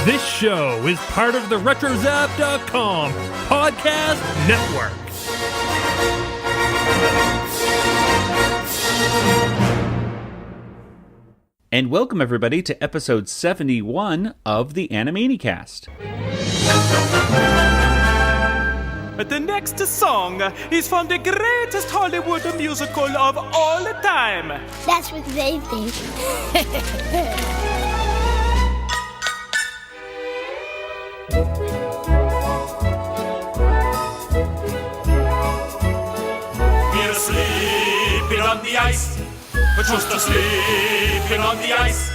This show is part of the RetroZap.com podcast network. And welcome everybody to episode 71 of the Animanicast. The next song is from the greatest Hollywood musical of all time. That's what they think. We're sleeping on the ice, just sleeping on the ice,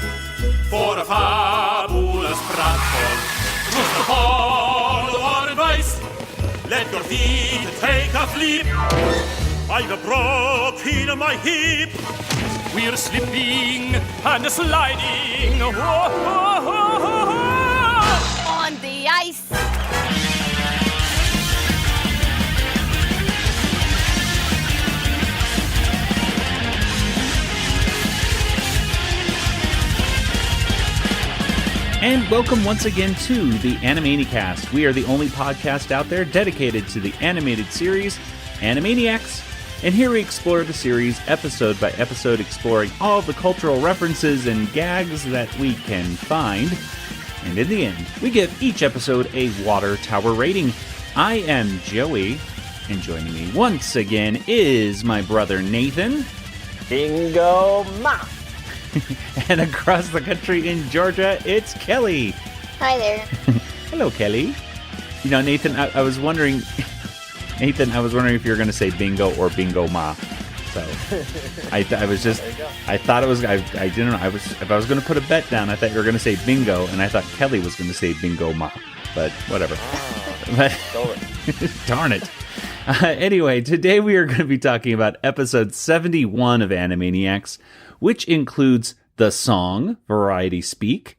for a fabulous pratfall, just upon our advice. Let your feet take a flip. I've broken my hip. We're slipping and sliding on The ice. And welcome once again to the Animanicast. We are the only podcast out there dedicated to the animated series, Animaniacs. And here we explore the series episode by episode, exploring all the cultural references and gags that we can find. And in the end, we give each episode a water tower rating. I am Joey, and joining me once again is my brother Nathan. Bingo Ma! And across the country in Georgia, it's Kelly. Hi there. Hello, Kelly. You know, Nathan, I was wondering... Nathan, I was wondering if you were going to say bingo or bingo ma. So, I thought it was, I didn't know, if I was going to put a bet down, I thought you were going to say bingo, and I thought Kelly was going to say bingo ma. But, whatever. Darn it. Anyway, today we are going to be talking about episode 71 of Animaniacs, which includes the song, Variety Speak,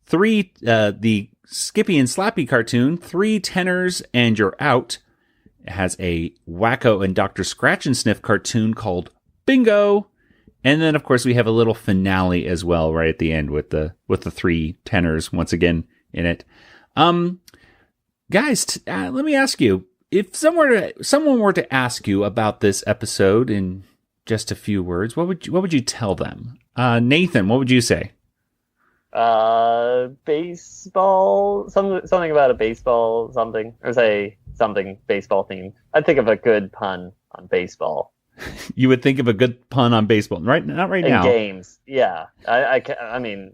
the Skippy and Slappy cartoon, Three Tenors and You're Out. It has a Wakko and Dr. Scratchansniff cartoon called Bingo. And then, of course, we have a little finale as well right at the end with the Three Tenors once again in it. Guys, let me ask you, if someone were to ask you about this episode in just a few words, what would you tell them? Nathan, what would you say? Baseball, something about a baseball, something, or say something baseball themed. I'd think of a good pun on baseball. You would think of a good pun on baseball, right? Not right now. In games, yeah. I mean,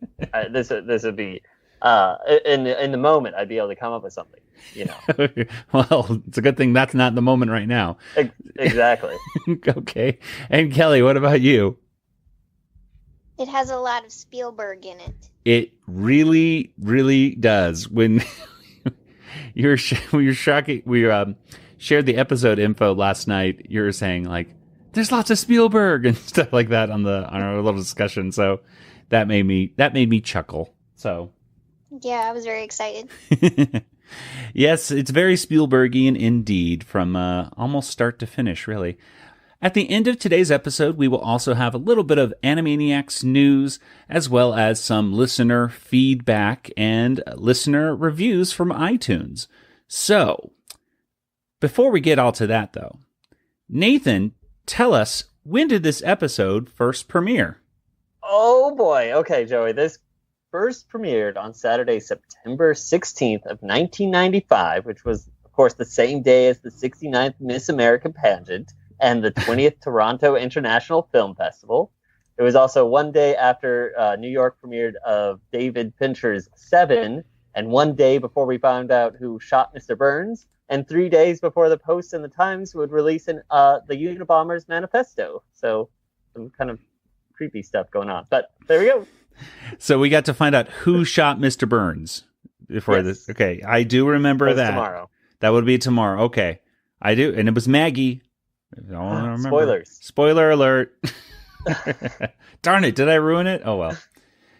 this would be in the moment. I'd be able to come up with something, you know. Well, it's a good thing that's not the moment right now. Exactly. Okay. And Kelly, what about you? It has a lot of Spielberg in it. It really, really does. When we shared the episode info last night, you were saying like, "There's lots of Spielberg" and stuff like that on our little discussion. So that made me chuckle. So Yeah, I was very excited. Yes, it's very Spielbergian indeed, from almost start to finish, really. At the end of today's episode, we will also have a little bit of Animaniacs news, as well as some listener feedback and listener reviews from iTunes. So, before we get all to that, though, Nathan, tell us, when did this episode first premiere? Oh boy. Okay, Joey, this first premiered on Saturday, September 16th of 1995, which was, of course, the same day as the 69th Miss America pageant and the 20th Toronto International Film Festival. It was also one day after New York premiered of David Fincher's Seven, and one day before we found out who shot Mr. Burns, and 3 days before the Post and the Times would release the Unabomber's manifesto. So some kind of creepy stuff going on. But there we go. So we got to find out who shot Mr. Burns before this. Okay, I do remember that. Tomorrow. That would be tomorrow. Okay, I do, and it was Maggie. I don't remember. Spoilers. Spoiler alert. Darn it! Did I ruin it? Oh well.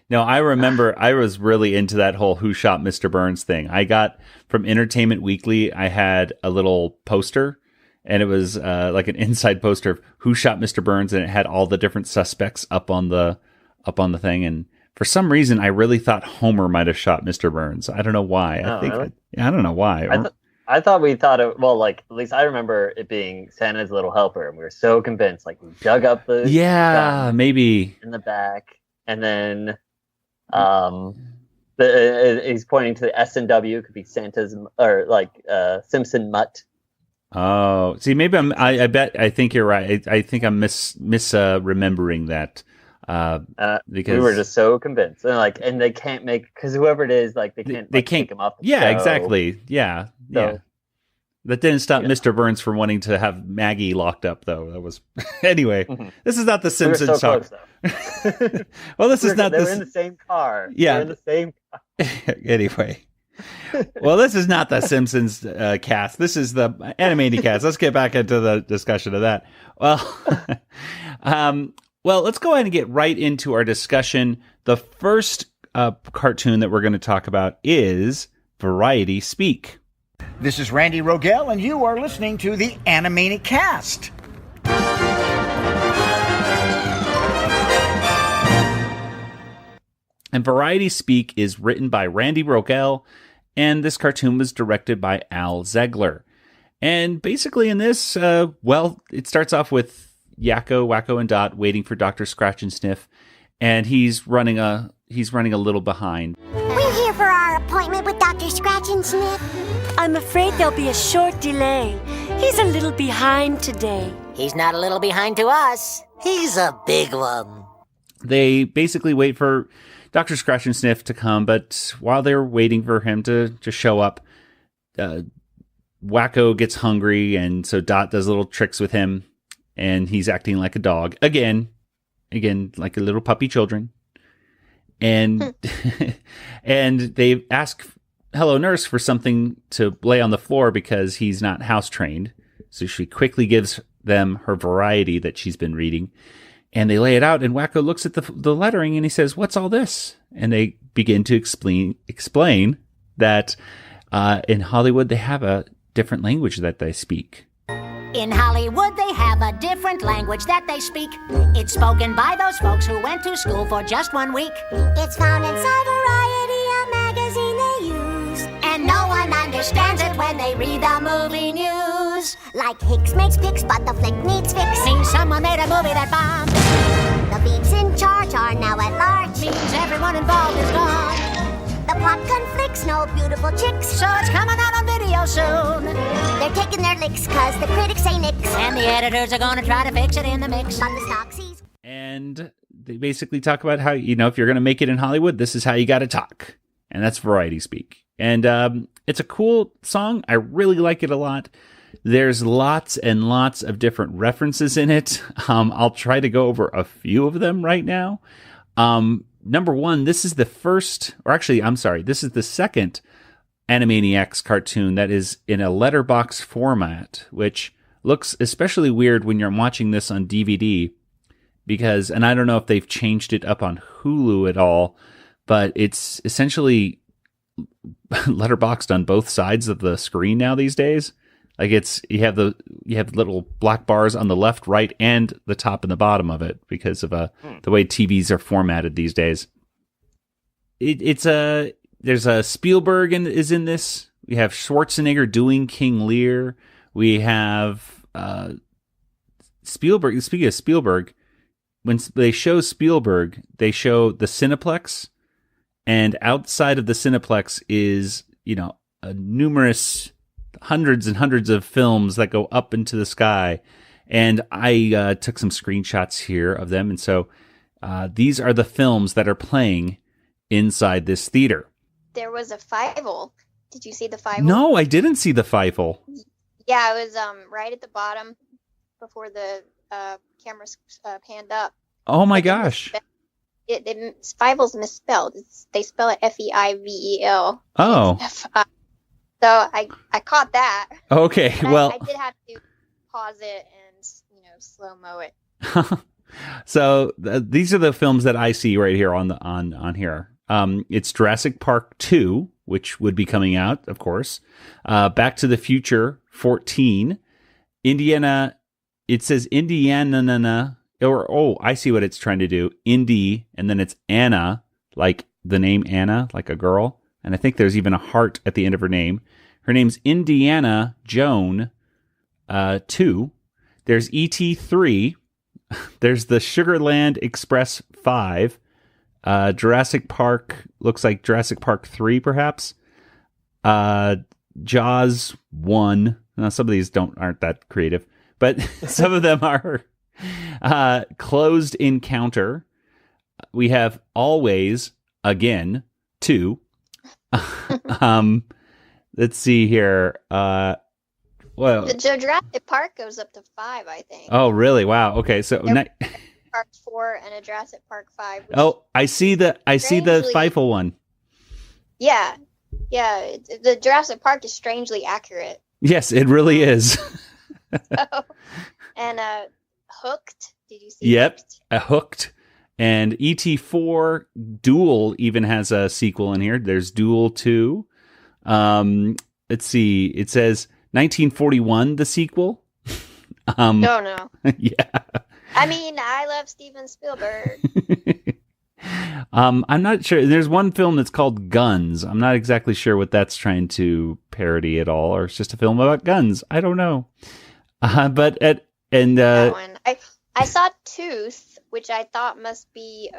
No, I remember. I was really into that whole "Who Shot Mr. Burns" thing. I got from Entertainment Weekly. I had a little poster, and it was like an inside poster of "Who Shot Mr. Burns," and it had all the different suspects up on the thing. And For some reason, I really thought Homer might have shot Mr. Burns. I don't know why. Really? I don't know why. I thought we thought it, well, like, at least I remember it being Santa's little helper, and we were so convinced. Like, we dug up the gun maybe in the back, and then he's pointing to the S&W, could be Santa's, or like Simpson Mutt. Oh, see, maybe I think you're right. I think I'm remembering that. Because we were just so convinced, and they can't make, because whoever it is, like, they can't take him off the show. Exactly. Yeah. That didn't stop Mr. Burns from wanting to have Maggie locked up, though. That was anyway. This is not the Simpsons talk. Well, this is not. They're in the same car. Yeah, they're in the same car. Anyway. Well, this is not the Simpsons cast. This is the Animanicast. Let's get back into the discussion of that. Well, let's go ahead and get right into our discussion. The first cartoon that we're going to talk about is Variety Speak. This is Randy Rogel, and you are listening to the Animanicast. And Variety Speak is written by Randy Rogel, and this cartoon was directed by Al Zegler. And basically in this, it starts off with Yakko, Wakko, and Dot waiting for Dr. Scratchansniff, and he's running a little behind. We're here for our appointment with Dr. Scratchansniff. I'm afraid there'll be a short delay. He's a little behind today. He's not a little behind to us. He's a big one. They basically wait for Dr. Scratchansniff to come, but while they're waiting for him to show up, Wakko gets hungry, and so Dot does little tricks with him, and he's acting like a dog. Again, like a little puppy children. And and they ask Hello Nurse for something to lay on the floor because he's not house trained. So she quickly gives them her variety that she's been reading. And they lay it out, and Wakko looks at the lettering, and he says, "What's all this?" And they begin to explain that in Hollywood they have a different language that they speak. In Hollywood, they have a different language that they speak. It's spoken by those folks who went to school for just 1 week. It's found inside Variety, a magazine they use. And no one understands it when they read the movie news. Like Hicks makes pics, but the flick needs fix. Means someone made a movie that bombed. The beeps in charge are now at large. Means everyone involved is gone. The plot conflicts, no beautiful chicks. So it's coming out on video soon. They're taking their licks cause the critics say nix. And the editors are gonna try to fix it in the mix. But the Stoxies. And they basically talk about how, if you're gonna make it in Hollywood, this is how you gotta talk. And that's Variety Speak. And it's a cool song. I really like it a lot. There's lots and lots of different references in it. I'll try to go over a few of them right now. Number one, this is the second Animaniacs cartoon that is in a letterbox format, which looks especially weird when you're watching this on DVD because, and I don't know if they've changed it up on Hulu at all, but it's essentially letterboxed on both sides of the screen now these days. Like you have little black bars on the left, right, and the top and the bottom of it because of the way TVs are formatted these days. There's a Spielberg is in this. We have Schwarzenegger doing King Lear. We have Spielberg. Speaking of Spielberg, when they show Spielberg, they show the Cineplex, and outside of the Cineplex is numerous hundreds and hundreds of films that go up into the sky. And I took some screenshots here of them. And so these are the films that are playing inside this theater. There was a Fievel. Did you see the Fievel? No, I didn't see the Fievel. Yeah, it was right at the bottom before the cameras panned up. Oh my gosh. Fievel's misspelled. They spell it Feivel. Oh. So I caught that. Okay, well. I did have to pause it and, slow-mo it. So these are the films that I see right here on here. It's Jurassic Park 2, which would be coming out, of course. Back to the Future 14. Indiana, it says Indiana, I see what it's trying to do. Indy, and then it's Anna like the name Anna, like a girl. And I think there's even a heart at the end of her name. Her name's Indiana Joan 2. There's ET 3. There's the Sugarland Express 5. Jurassic Park, looks like Jurassic Park 3, perhaps. Jaws 1. Now, some of these aren't that creative, but some of them are. Closed Encounter. We have Always Again 2. Let's see here. Well, The Jurassic Park goes up to 5, I think. oh, really? Wow. Okay, so Park 4 and a Jurassic Park 5. oh, I see the Strangely- Feifel one. Yeah. The Jurassic Park is strangely accurate. Yes, it really is. And Hooked. Did you see? Yep, Hooked? Hooked. And ET4 Duel even has a sequel in here. There's Duel 2. Let's see. It says 1941, the sequel. Oh, no. Yeah. I mean, I love Steven Spielberg. I'm not sure. There's one film that's called Guns. I'm not exactly sure what that's trying to parody at all, or it's just a film about guns. I don't know. That one. I saw Tooth, which I thought must be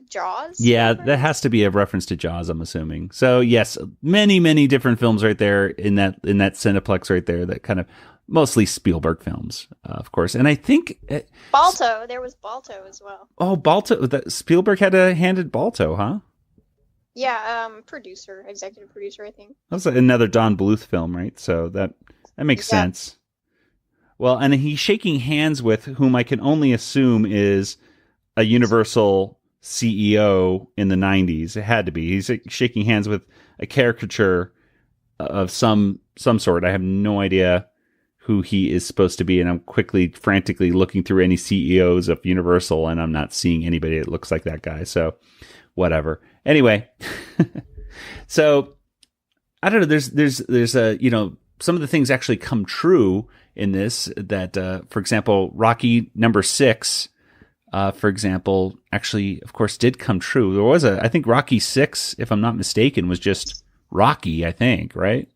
Jaws. yeah, reference? that has to be a reference to Jaws, I'm assuming. So yes, many different films right there in that Cineplex right there, that kind of mostly Spielberg films, of course. And I think Balto. There was Balto as well. oh, Balto, Spielberg had a hand in Balto, huh? Yeah, executive producer, I think. That was another Don Bluth film, right? So that makes Yeah. sense. Well, and he's shaking hands with whom I can only assume is a Universal CEO in the 90s. It had to be. He's shaking hands with a caricature of some sort. I have no idea who he is supposed to be, and I'm frantically looking through any CEOs of Universal, and I'm not seeing anybody that looks like that guy. So, whatever. Anyway, so I don't know. There's a some of the things actually come true in this. That for example, Rocky number 6. For example, actually, of course, did come true. There was I think Rocky 6, if I'm not mistaken, was just Rocky, I think, right?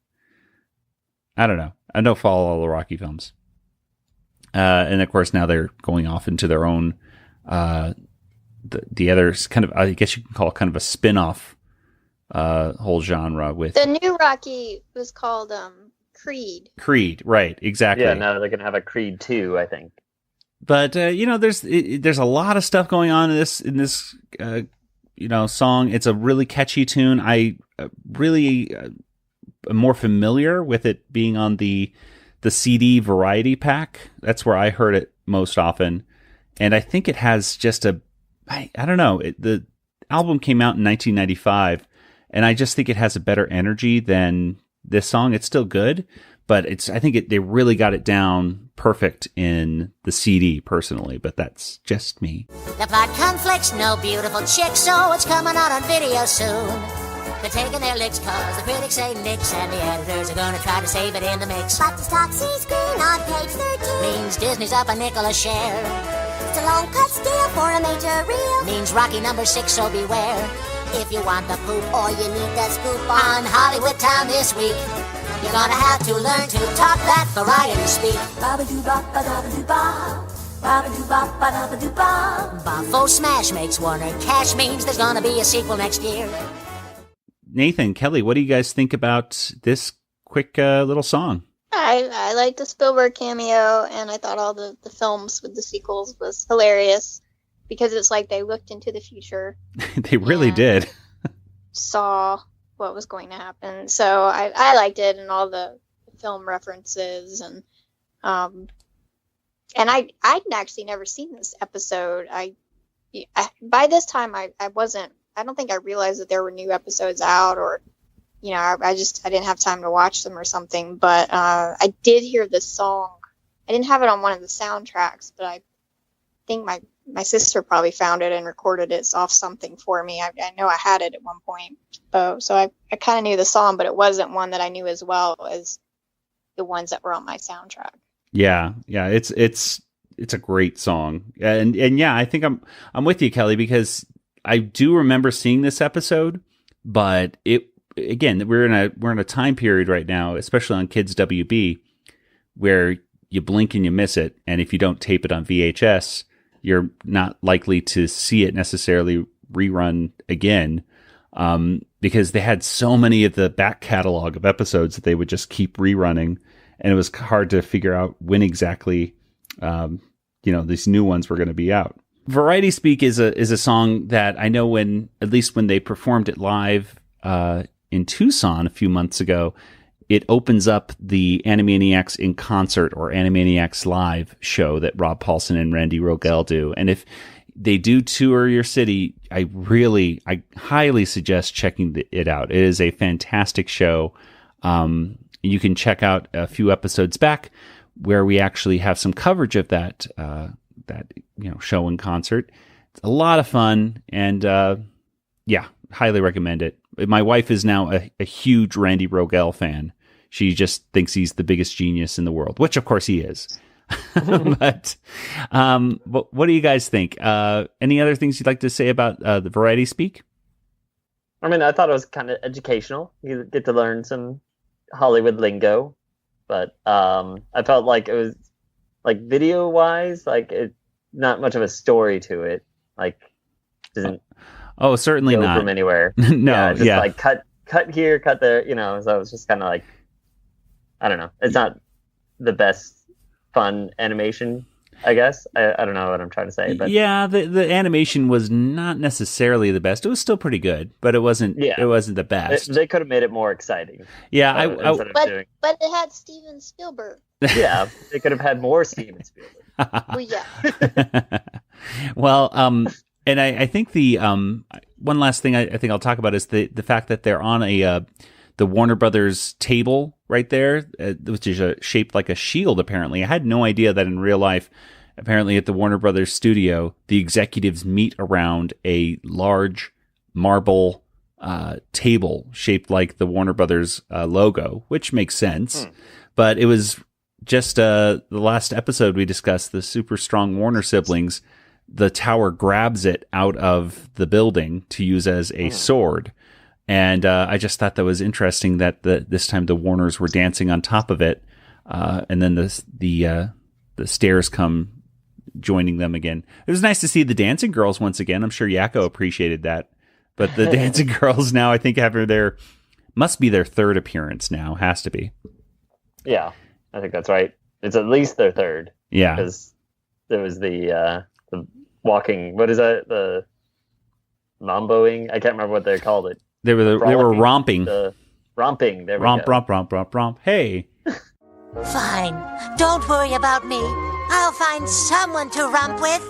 I don't know. I don't follow all the Rocky films. And of course, now they're going off into their own, the others kind of, I guess you can call it kind of a spin-off, whole genre with The new Rocky was called Creed. Creed. Right. Exactly. Yeah, now they're going to have a Creed 2, I think. But there's a lot of stuff going on in this song. It's a really catchy tune. I really am more familiar with it being on the CD variety pack. That's where I heard it most often, and I think it has just I don't know. The album came out in 1995, and I just think it has a better energy than this song. It's still good, but I think they really got it down perfect in the CD, personally, but that's just me. The plot conflicts, no beautiful chick, so it's coming out on video soon. They're taking their licks cause the critics say nix, and the editors are gonna try to save it in the mix. But the stock C-screen on page 13 means Disney's up a nickel a share. It's a long cut deal for a major reel. Means Rocky number 6, so beware. If you want the poop or you need the scoop on Hollywood Town this week, you're gonna have to learn to talk that variety speak. Buffo Smash makes Warner cash, means there's gonna be a sequel next year. Nathan, Kelly, what do you guys think about this quick little song? I liked the Spielberg cameo, and I thought all the films with the sequels was hilarious because it's like they looked into the future. They really did. Saw what was going to happen. So I liked it, and all the film references, and I'd actually never seen this episode. By this time I don't think I realized that there were new episodes out, or I didn't have time to watch them or something. But I did hear this song. I didn't have it on one of the soundtracks, but I think my sister probably found it and recorded it off something for me. I know I had it at one point. So I kind of knew the song, but it wasn't one that I knew as well as the ones that were on my soundtrack. Yeah, it's a great song, and yeah, I think I'm with you, Kelly, because I do remember seeing this episode, but we're in a time period right now, especially on Kids WB, where you blink and you miss it, and if you don't tape it on VHS, you're not likely to see it necessarily rerun again, because they had so many of the back catalog of episodes that they would just keep rerunning, and it was hard to figure out when exactly these new ones were going to be out. Variety Speak is a song that I know when they performed it live in Tucson a few months ago, it opens up the Animaniacs in Concert or Animaniacs Live show that Rob Paulsen and Randy Rogel do. And if they do tour your city, I highly suggest checking it out. It is a fantastic show. You can check out a few episodes back where we actually have some coverage of that show in concert. It's a lot of fun, and highly recommend it. My wife is now a huge Randy Rogel fan. She just thinks he's the biggest genius in the world, which of course he is. But what do you guys think? Any other things you'd like to say about the Variety Speak? I mean, I thought it was kind of educational. You get to learn some Hollywood lingo, but I felt like it was like video-wise, like it not much of a story to it. Like doesn't certainly go not from anywhere. No, like cut here, cut there. So it was just kind of like, I don't know. It's not the best fun animation, I guess. I don't know what I'm trying to say, but yeah, the animation was not necessarily the best. It was still pretty good, but it wasn't. Yeah. It wasn't the best. They could have made it more exciting. Yeah, but it had Steven Spielberg. Yeah, they could have had more Steven Spielberg. Well, yeah. Well, and I think the one last thing I think I'll talk about is the fact that they're on the Warner Brothers table right there, which is shaped like a shield, apparently. I had no idea that in real life, apparently at the Warner Brothers studio, the executives meet around a large marble table shaped like the Warner Brothers logo, which makes sense. But it was just the last episode we discussed, the super strong Warner siblings, the tower grabs it out of the building to use as a sword. And I just thought that was interesting that this time the Warners were dancing on top of it, and then the stairs come joining them again. It was nice to see the dancing girls once again. I'm sure Yakko appreciated that. But the dancing girls now, I think, must be their third appearance now. Has to be. Yeah, I think that's right. It's at least their third. Yeah, because there was the walking. What is that? The mamboing. I can't remember what they called it. They were romping. Romping. There we go. Romp. Hey. Fine. Don't worry about me. I'll find someone to romp with.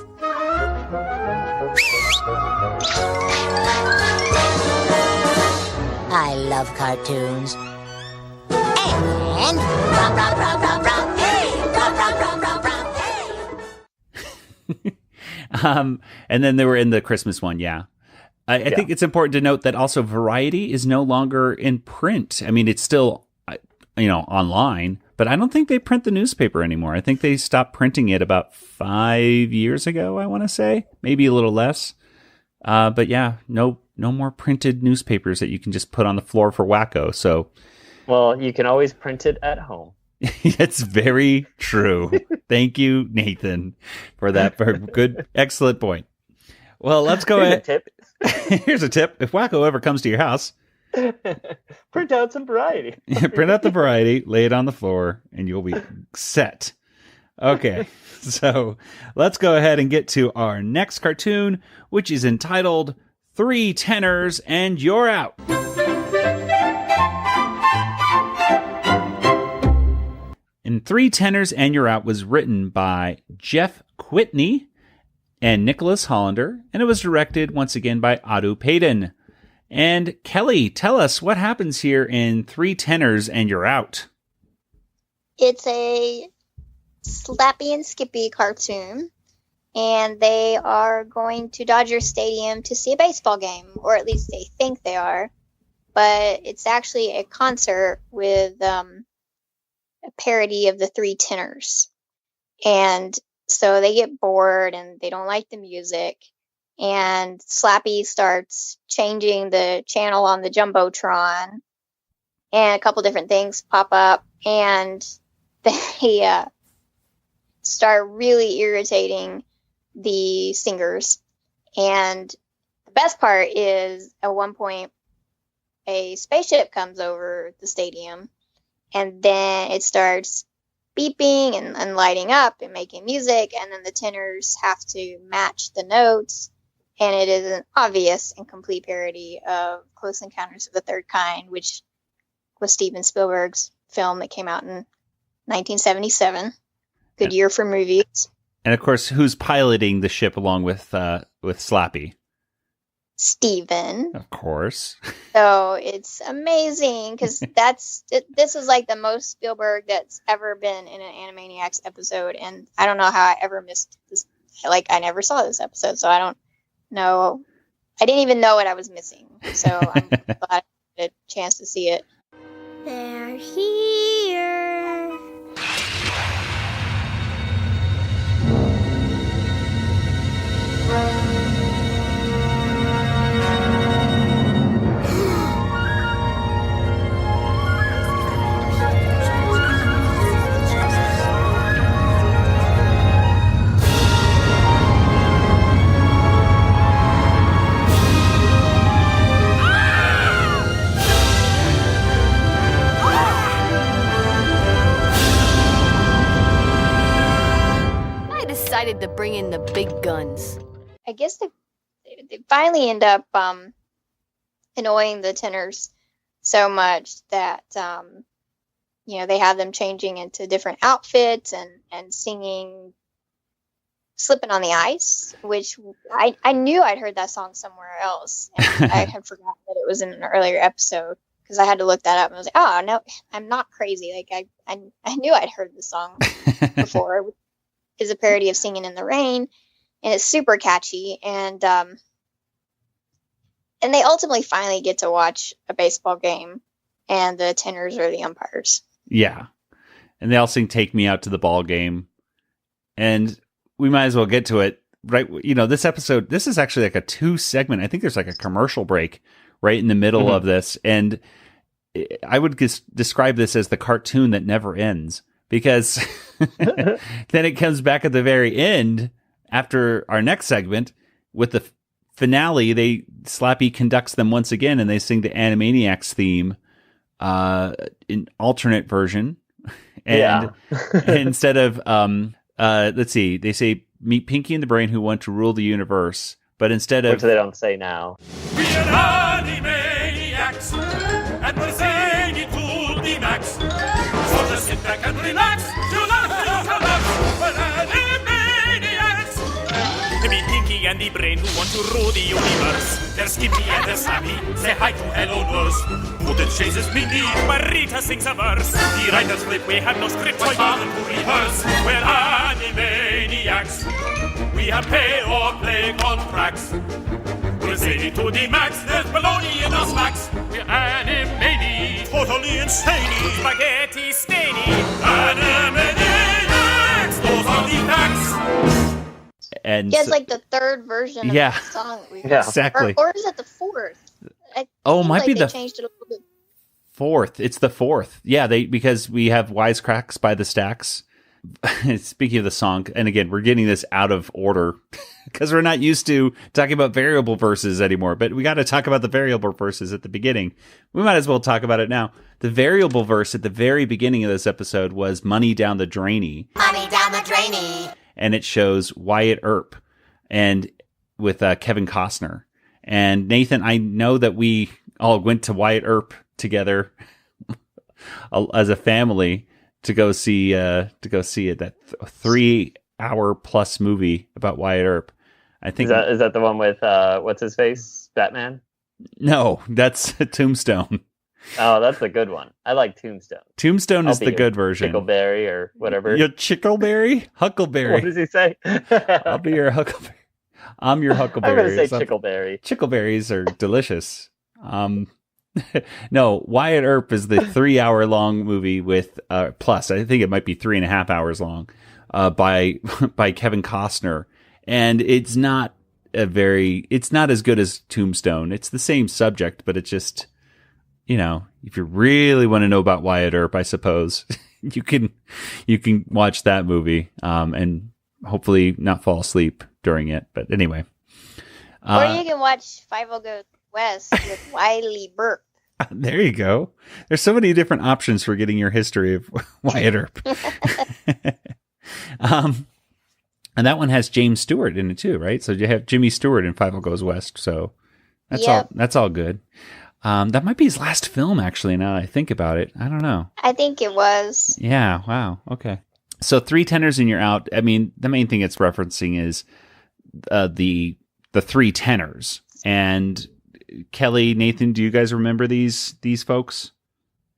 I love cartoons. And romp, romp, romp, romp, romp. Hey! Romp, romp, romp, romp, romp. Hey! And then they were in the Christmas one, yeah. I think it's important to note that also Variety is no longer in print. I mean, it's still, online, but I don't think they print the newspaper anymore. I think they stopped printing it about 5 years ago, I want to say. Maybe a little less. But yeah, no more printed newspapers that you can just put on the floor for Wakko. So, well, you can always print it at home. It's very true. Thank you, Nathan, for that good, excellent point. Well, let's go ahead. Here's a tip. If Wakko ever comes to your house, print out some Variety. Print out the Variety, lay it on the floor, and you'll be set. Okay, so let's go ahead and get to our next cartoon, which is entitled Three Tenors and You're Out. And Three Tenors and You're Out was written by Jeff Whitney and Nicholas Hollander, and it was directed once again by Adu Payton. And Kelly, tell us what happens here in Three Tenors and You're Out. It's a Slappy and Skippy cartoon, and they are going to Dodger Stadium to see a baseball game, or at least they think they are. But it's actually a concert with a parody of the Three Tenors. And so they get bored and they don't like the music, and Slappy starts changing the channel on the Jumbotron, and a couple different things pop up, and they start really irritating the singers. And the best part is, at one point, a spaceship comes over the stadium, and then it starts beeping and lighting up and making music, and then the tenors have to match the notes, and it is an obvious and complete parody of Close Encounters of the Third Kind, which was Steven Spielberg's film that came out in 1977. Good year for movies. And of course, who's piloting the ship along with Slappy? Steven. Of course. So it's amazing, because this is like the most Spielberg that's ever been in an Animaniacs episode, and I don't know how I ever missed this. Like, I never saw this episode, so I don't know. I didn't even know what I was missing, so I'm glad I had a chance to see it. They're here. To bring in the big guns. I guess they finally end up annoying the tenors so much that they have them changing into different outfits and singing "Slipping on the Ice," which I knew I'd heard that song somewhere else, and I had forgotten that it was in an earlier episode, because I had to look that up, and I was like, oh no, I'm not crazy. Like I knew I'd heard the song before. Is a parody of Singing in the Rain, and it's super catchy, and they ultimately finally get to watch a baseball game, and the tenors are the umpires. Yeah. And they all sing Take Me Out to the Ball Game. And we might as well get to it. Right, this episode, this is actually like a 2-segment. I think there's like a commercial break right in the middle of this, and I would describe this as the cartoon that never ends. Because then it comes back at the very end after our next segment with the finale. Slappy conducts them once again, and they sing the Animaniacs theme in alternate version. And, and instead of let's see, they say meet Pinky and the Brain who want to rule the universe, but instead of, which they don't say now. We are Animaniacs, and we're saying it to the max. So just sit back and relax. You love we're Animaniacs. Meet Pinky and the Brain who want to rule the universe. They're Skippy and they're Slappy. Say hi to Hello Nurse. Mutter chases Mindy. Marita sings a verse. The writers flip. We have no script. Why bother to rehearse? We're Animaniacs. We have pay or play contracts. We're zany to the max. There's baloney in our smacks. We're Animani. Totally insane. Spaghetti stainy. Animaniacs. Those are the facts. And it's like the third version of the song. Exactly. Or is it the fourth? Might be the changed it a little bit. Fourth. It's the fourth. Yeah, because we have Wisecracks by the Stacks. Speaking of the song, and again, we're getting this out of order because we're not used to talking about variable verses anymore, but we got to talk about the variable verses at the beginning. We might as well talk about it now. The variable verse at the very beginning of this episode was Money Down the Drainy. Money down the drainy. And it shows Wyatt Earp and with Kevin Costner. And Nathan, I know that we all went to Wyatt Earp together as a family to go see it. That 3-hour plus movie about Wyatt Earp. I think is that the one with what's his face, Batman? No, that's Tombstone. Oh, that's a good one. I like Tombstone. Tombstone is the good version. Chickleberry or whatever. Your Chickleberry? Huckleberry. What does he say? I'll be your Huckleberry. I'm your Huckleberry. I'm going to say Chickleberry. Chickleberries are delicious. No, Wyatt Earp is the 3-hour long movie with plus I think it might be 3.5 hours long by Kevin Costner, and it's not it's not as good as Tombstone. It's the same subject, but it's just, if you really want to know about Wyatt Earp, I suppose you can watch that movie, and hopefully not fall asleep during it. But anyway. Or you can watch 50 Goes West with Wiley Burke. There you go. There's so many different options for getting your history of Wyatt Earp. And that one has James Stewart in it too, right? So you have Jimmy Stewart in 50 Goes West. So that's all good. That might be his last film, actually, now that I think about it. I don't know. I think it was. Yeah, wow. Okay. So Three Tenors and You're Out. I mean, the main thing it's referencing is the Three Tenors. And Kelly, Nathan, do you guys remember these folks?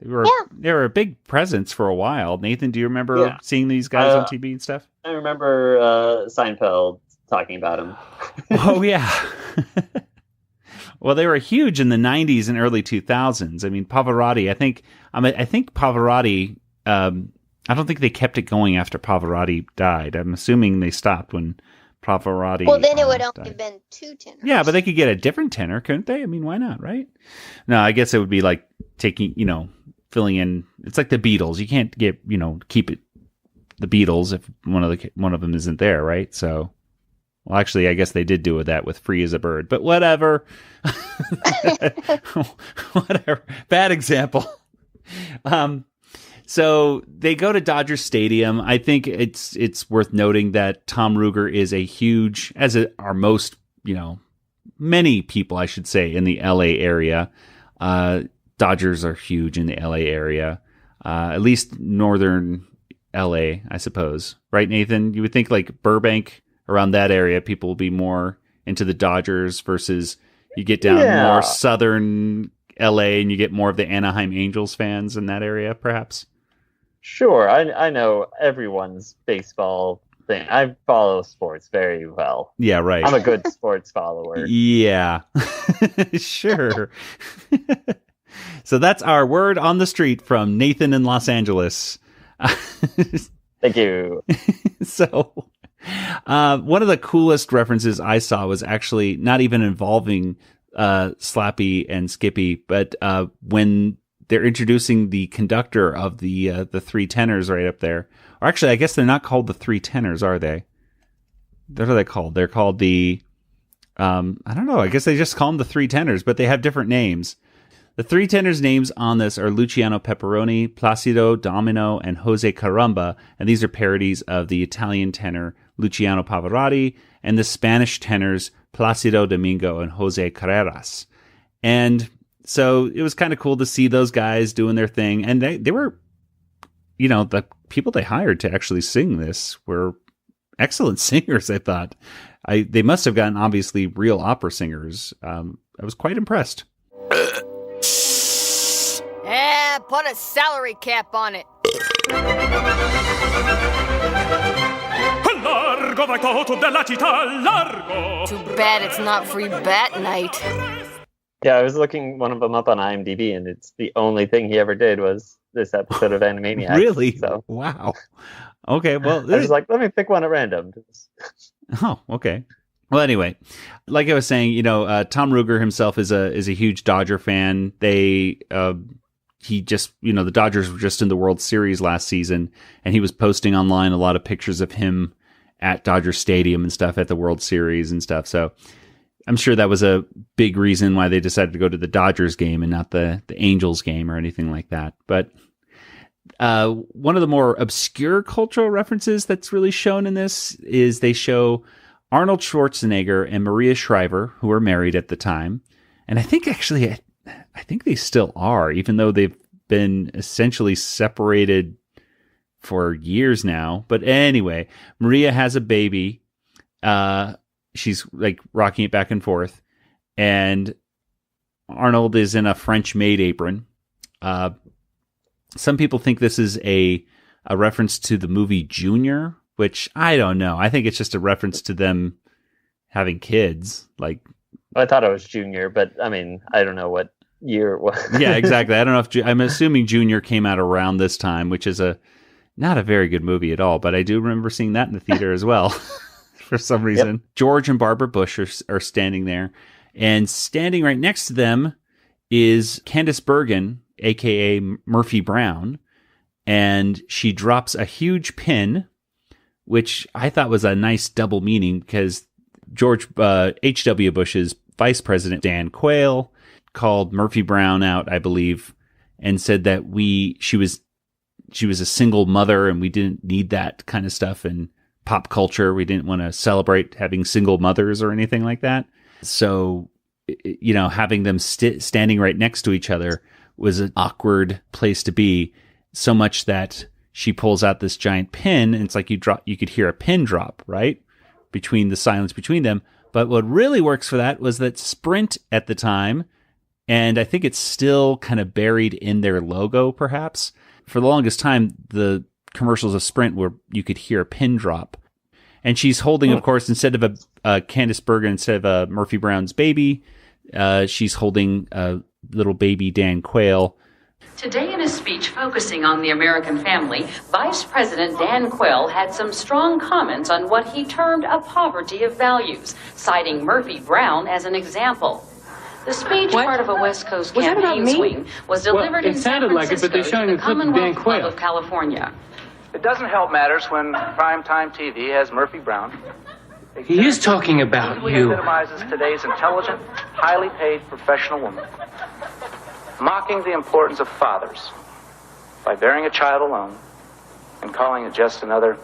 They were a big presence for a while. Nathan, do you remember seeing these guys on TV and stuff? I remember Seinfeld talking about them. Oh, yeah. Well, they were huge in the 90s and early 2000s. I mean, Pavarotti, I think Pavarotti, I don't think they kept it going after Pavarotti died. I'm assuming they stopped when Pavarotti. Well, then it would only have been 2 tenors. Yeah, but they could get a different tenor, couldn't they? I mean, why not, right? No, I guess it would be like taking, filling in. It's like the Beatles. You can't get, keep it the Beatles if one of them isn't there, right? So, well, actually, I guess they did do that with Free as a Bird, but whatever. Whatever. Bad example. So they go to Dodger Stadium. I think it's worth noting that Tom Ruger is a huge, are most, many people, I should say, in the LA area. Dodgers are huge in the LA area, at least northern LA, I suppose. Right, Nathan? You would think like Burbank, around that area, people will be more into the Dodgers versus you get down more southern LA and you get more of the Anaheim Angels fans in that area, perhaps. Sure, I know everyone's baseball thing. I follow sports very well. Yeah, right. I'm a good sports follower. Yeah, sure. So that's our word on the street from Nathan in Los Angeles. Thank you. So one of the coolest references I saw was actually not even involving Slappy and Skippy, but when they're introducing the conductor of the Three Tenors right up there. Or actually, I guess they're not called the Three Tenors, are they? What are they called? They're called the, I don't know. I guess they just call them the Three Tenors, but they have different names. The Three Tenors names on this are Luciano Pepperoni, Placido Domino, and Jose Caramba. And these are parodies of the Italian tenor Luciano Pavarotti and the Spanish tenors Placido Domingo and Jose Carreras. And so it was kind of cool to see those guys doing their thing. And they were, the people they hired to actually sing this were excellent singers, I thought. They must have gotten, obviously, real opera singers. I was quite impressed. Yeah, put a salary cap on it. Largo vai toto della città, largo. Too bad it's not free bat night. Yeah, I was looking one of them up on IMDb, and it's the only thing he ever did was this episode of Animaniacs. Really? So. Wow. Okay, well... I was like, let me pick one at random. Oh, okay. Well, anyway, like I was saying, Tom Ruger himself is a huge Dodger fan. The Dodgers were just in the World Series last season, and he was posting online a lot of pictures of him at Dodger Stadium and stuff at the World Series and stuff. So I'm sure that was a big reason why they decided to go to the Dodgers game and not the Angels game or anything like that. But one of the more obscure cultural references that's really shown in this is they show Arnold Schwarzenegger and Maria Shriver, who were married at the time. And I think actually, I think they still are, even though they've been essentially separated for years now. But anyway, Maria has a baby. She's like rocking it back and forth. And Arnold is in a French maid apron. Some people think this is a reference to the movie Junior, which I don't know. I think it's just a reference to them having kids. Like, I thought it was Junior, but I mean, I don't know what year it was. Yeah, exactly. I don't know if I'm assuming Junior came out around this time, which is not a very good movie at all. But I do remember seeing that in the theater as well. for some reason. Yep. George and Barbara Bush are standing there, and standing right next to them is Candice Bergen, aka Murphy Brown, and she drops a huge pin, which I thought was a nice double meaning because George H.W. Bush's Vice President Dan Quayle called Murphy Brown out, I believe, and said that she was a single mother and we didn't need that kind of stuff in pop culture. We didn't want to celebrate having single mothers or anything like that. So, having them standing right next to each other was an awkward place to be, so much that she pulls out this giant pin, and it's like you could hear a pin drop, right? Between the silence between them. But what really works for that was that Sprint at the time, and I think it's still kind of buried in their logo, perhaps. For the longest time, the commercials of Sprint where you could hear a pin drop. And she's holding, of course, instead of a Candice Bergen, instead of a Murphy Brown's baby, she's holding a little baby Dan Quayle. Today in a speech focusing on the American family, Vice President Dan Quayle had some strong comments on what he termed a poverty of values, citing Murphy Brown as an example. The speech, part of a West Coast campaign swing, was delivered in San Francisco to the Commonwealth Club of California. It doesn't help matters when primetime TV has Murphy Brown. He is talking about you. Epitomizes today's intelligent, highly paid professional woman, mocking the importance of fathers by bearing a child alone and calling it just another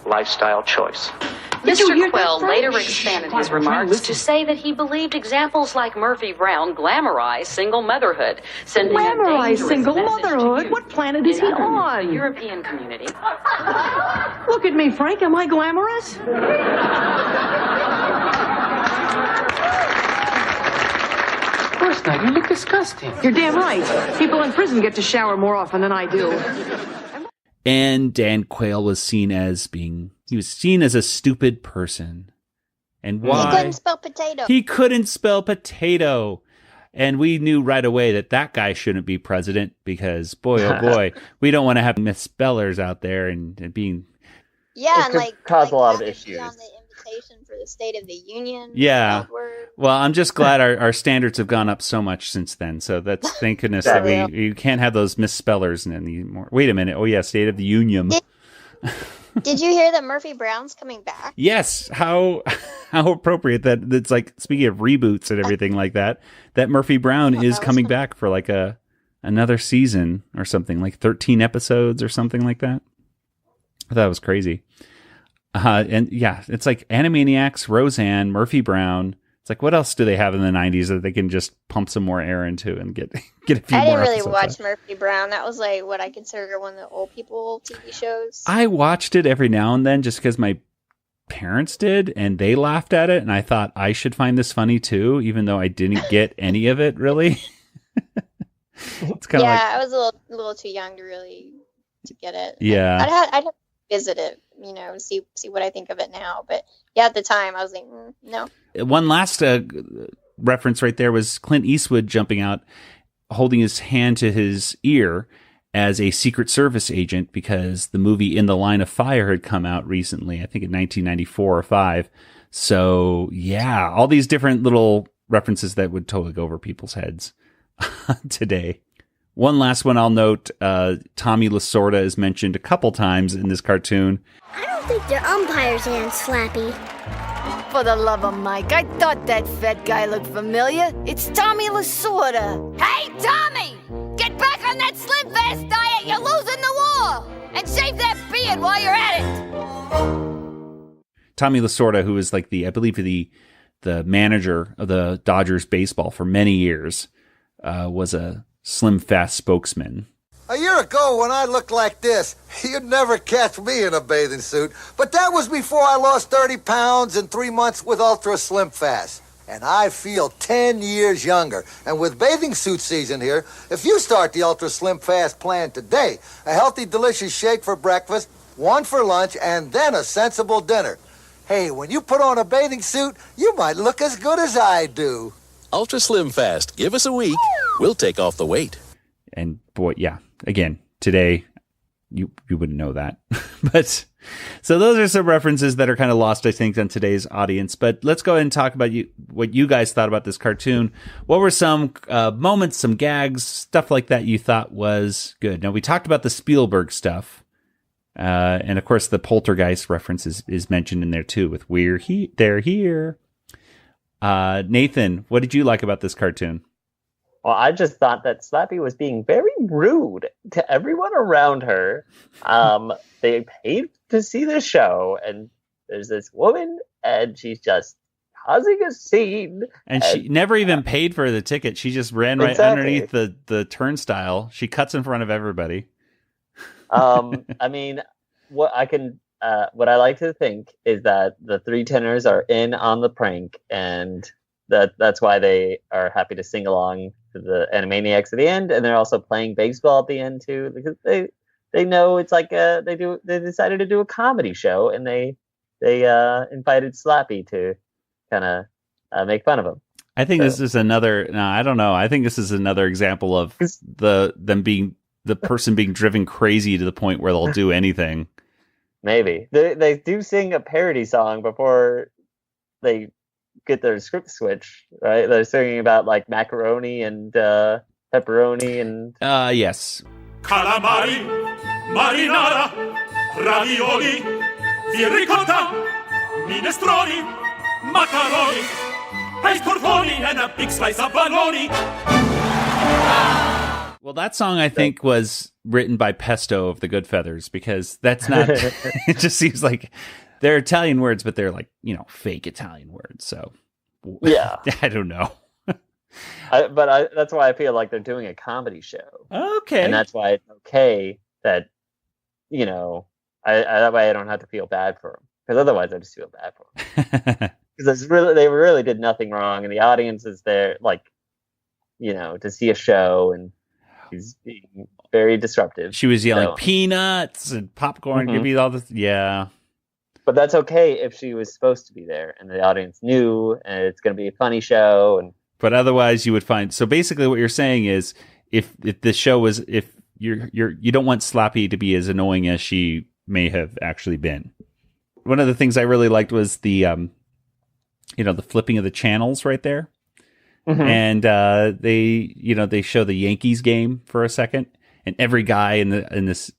lifestyle choice. Mr. Quayle later expanded his remarks to say that he believed examples like Murphy Brown glamorize single motherhood, sending glamorize single motherhood? What planet is he on? The European community. Look at me, Frank. Am I glamorous? Of course not. You look disgusting. You're damn right. People in prison get to shower more often than I do. And Dan Quayle was seen as a stupid person. And why? He couldn't spell potato. He couldn't spell potato. And we knew right away that guy shouldn't be president because, boy, oh boy, we don't want to have misspellers out there and being... Yeah, it could cause a lot of issues. On the invitation for the State of the Union. Yeah. Well, I'm just glad our standards have gone up so much since then. So that's thank goodness that you can't have those misspellers anymore. Wait a minute. Oh yeah, State of the Union. Did you hear that Murphy Brown's coming back? Yes. How appropriate that it's like, speaking of reboots and everything like that Murphy Brown is coming back for like another season or something, like 13 episodes or something like that. I thought it was crazy. And yeah, it's like Animaniacs, Roseanne, Murphy Brown. It's like, what else do they have in the 90s that they can just pump some more air into and get a few more episodes? I didn't really watch Murphy Brown. That was like what I consider one of the old people TV shows. I watched it every now and then just because my parents did and they laughed at it. And I thought I should find this funny too, even though I didn't get any of it really. It's kind of I was a little too young to get it. Yeah. I'd have to visit it, see what I think of it now. But yeah, at the time I was like, no. One last reference right there was Clint Eastwood jumping out, holding his hand to his ear as a Secret Service agent because the movie In the Line of Fire had come out recently, I think in 1994 or 5. So yeah, all these different little references that would totally go over people's heads today. One last one I'll note, Tommy Lasorda is mentioned a couple times in this cartoon. I don't think their umpire's hand slappy. For the love of Mike, I thought that fat guy looked familiar. It's Tommy Lasorda. Hey, Tommy! Get back on that slim fast diet. You're losing the war. And shave that beard while you're at it. Tommy Lasorda, who is like I believe the manager of the Dodgers baseball for many years, was a slim fast spokesman. A year ago, when I looked like this, you'd never catch me in a bathing suit. But that was before I lost 30 pounds in 3 months with Ultra Slim Fast. And I feel 10 years younger. And with bathing suit season here, if you start the Ultra Slim Fast plan today, a healthy, delicious shake for breakfast, one for lunch, and then a sensible dinner. Hey, when you put on a bathing suit, you might look as good as I do. Ultra Slim Fast. Give us a week. We'll take off the weight. And boy, yeah. Again, today, you wouldn't know that. But So those are some references that are kind of lost, I think, on today's audience. But let's go ahead and talk about what you guys thought about this cartoon. What were some moments, some gags, stuff like that you thought was good? Now, we talked about the Spielberg stuff. And, of course, the Poltergeist reference is mentioned in there, too, with they're here. Nathan, what did you like about this cartoon? Well, I just thought that Slappy was being very rude to everyone around her. They paid to see the show, and there's this woman, and she's just causing a scene. And she never even paid for the ticket. She just ran right underneath the turnstile. She cuts in front of everybody. I mean, what I like to think is that the Three Tenors are in on the prank, and that's why they are happy to sing along to the Animaniacs at the end, and they're also playing baseball at the end too, because they know it's like they decided to do a comedy show, and they invited Slappy to kind of make fun of him. I think this is another. No, I don't know. I think this is another example of the person being driven crazy to the point where they'll do anything. Maybe they do sing a parody song before they get their script switch, right? They're singing about like macaroni and pepperoni and yes. Calamari, marinara, ravioli, di ricotta, minestrone, macaroni, ice tortoni, and a big slice of bologna. Well, that song, I think, was written by Pesto of the Good Feathers, because that's not, it just seems like they're Italian words, but they're like, fake Italian words. So, yeah, I don't know. That's why I feel like they're doing a comedy show. Okay. And that's why it's okay that, that way I don't have to feel bad for them. Because otherwise I just feel bad for them. Because they really did nothing wrong. And the audience is there, like, to see a show, and he's being very disruptive. She was yelling peanuts and popcorn. Give me all this. Yeah. But that's okay if she was supposed to be there and the audience knew, and it's going to be a funny show. But otherwise you would find, so basically what you're saying is if the show was, if you don't want Slappy to be as annoying as she may have actually been. One of the things I really liked was the, the flipping of the channels right there. Mm-hmm. And they show the Yankees game for a second, and every guy in the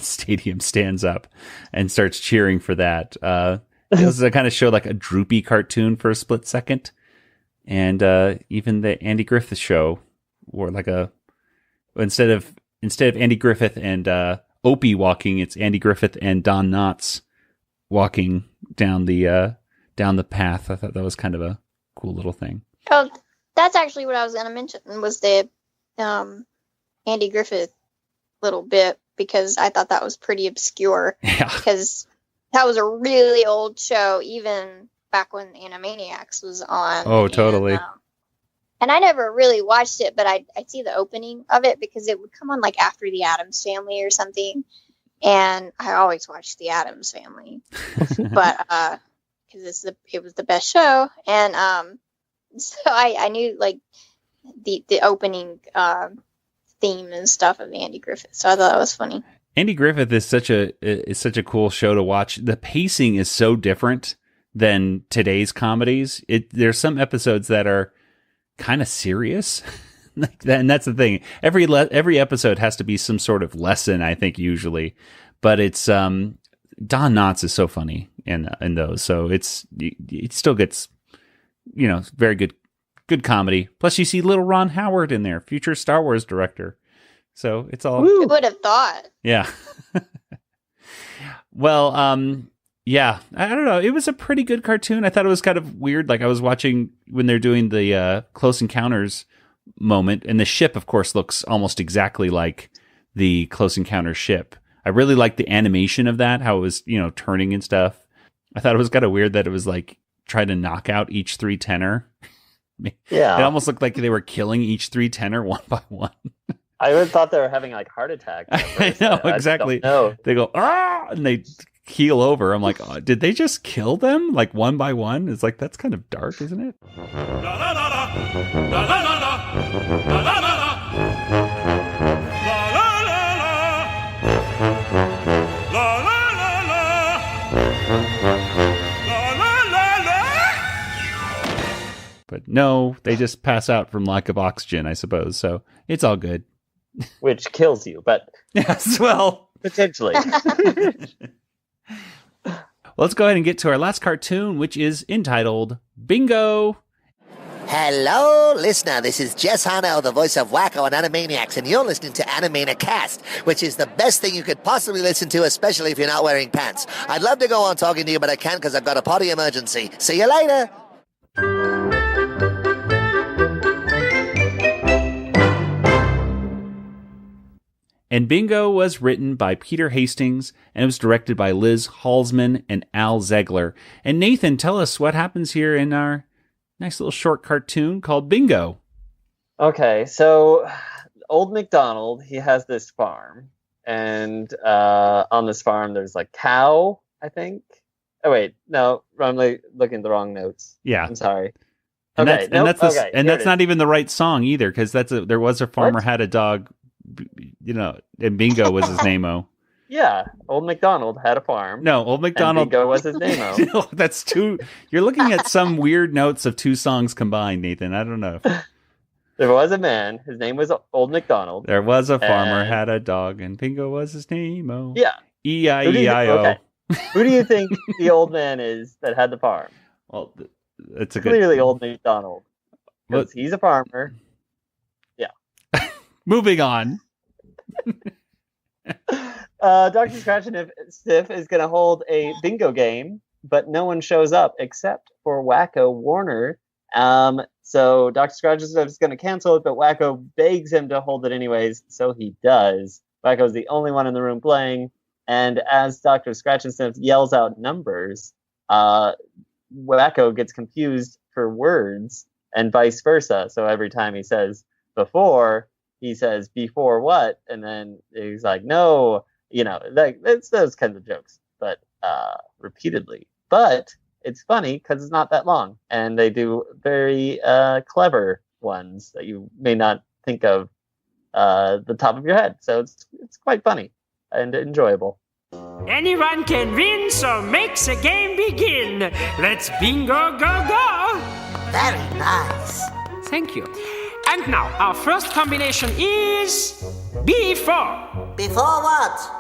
stadium stands up and starts cheering for that. It was a kind of show like a droopy cartoon for a split second, and even the Andy Griffith show, or like instead of Andy Griffith and Opie walking, it's Andy Griffith and Don Knotts walking down the path. I thought that was kind of a cool little thing. Oh. That's actually what I was going to mention, was the Andy Griffith little bit, because I thought that was pretty obscure. Yeah. Because that was a really old show, even back when Animaniacs was on. Oh, totally. And I never really watched it, but I'd see the opening of it because it would come on like after the Addams Family or something. And I always watched the Addams Family, but because it was the best show. And so I knew like the opening theme and stuff of Andy Griffith, so I thought that was funny. Andy Griffith is such a cool show to watch. The pacing is so different than today's comedies. There's some episodes that are kind of serious, like that, and that's the thing. Every episode has to be some sort of lesson, I think, usually. But it's Don Knotts is so funny in those, so it still gets. Very good comedy. Plus, you see little Ron Howard in there, future Star Wars director. So it's all. Who would have thought? Yeah. Well, yeah. I don't know. It was a pretty good cartoon. I thought it was kind of weird. Like I was watching when they're doing the Close Encounters moment, and the ship, of course, looks almost exactly like the Close Encounters ship. I really liked the animation of that, how it was, turning and stuff. I thought it was kind of weird that it was like try to knock out each three tenor. Yeah. It almost looked like they were killing each three tenor one by one. I would thought they were having like heart attacks. I know, exactly. They go, and they keel over. I'm like, did they just kill them like one by one? It's like, that's kind of dark, isn't it? No, they just pass out from lack of oxygen, I suppose. So it's all good. Which kills you, but yes, well, potentially. Let's go ahead and get to our last cartoon, which is entitled Bingo. Hello, listener. This is Jess Harnell, the voice of Wakko and Animaniacs, and you're listening to Animanicast, which is the best thing you could possibly listen to, especially if you're not wearing pants. I'd love to go on talking to you, but I can't because I've got a potty emergency. See you later. And Bingo was written by Peter Hastings, and it was directed by Liz Halsman and Al Zegler. And Nathan, tell us what happens here in our nice little short cartoon called Bingo. Okay, so Old MacDonald, he has this farm, and on this farm there's like cow, I think. Oh wait, no, I'm looking at the wrong notes. Yeah, I'm sorry. And okay, that's not even the right song either, because there was a farmer had a dog, and Bingo was his name-o. Yeah, Old MacDonald had a farm. No, Old MacDonald. And Bingo was his name-o. No, that's two. You're looking at some weird notes of two songs combined, Nathan. I don't know. There was a man. His name was Old MacDonald. There was a farmer had a dog, and Bingo was his name-o. Yeah. E-I-E-I-O. Okay. Who do you think the old man is that had the farm? Well, it's clearly Old MacDonald. Because he's a farmer. Yeah. Moving on. Dr. Scratchansniff is going to hold a bingo game, but no one shows up except for Wakko Warner. So Dr. Scratchansniff is going to cancel it, but Wakko begs him to hold it anyways, so he does. Wakko's the only one in the room playing, and as Dr. Scratchansniff yells out numbers, Wakko gets confused for words, and vice versa. So every time he says before, he says before what, and then he's like, no, it's those kinds of jokes, but repeatedly. But it's funny because it's not that long, and they do very clever ones that you may not think of the top of your head. So it's quite funny and enjoyable. Anyone can win, so make the game begin. Let's bingo go go. Very nice. Thank you. And now, our first combination is before. Before what?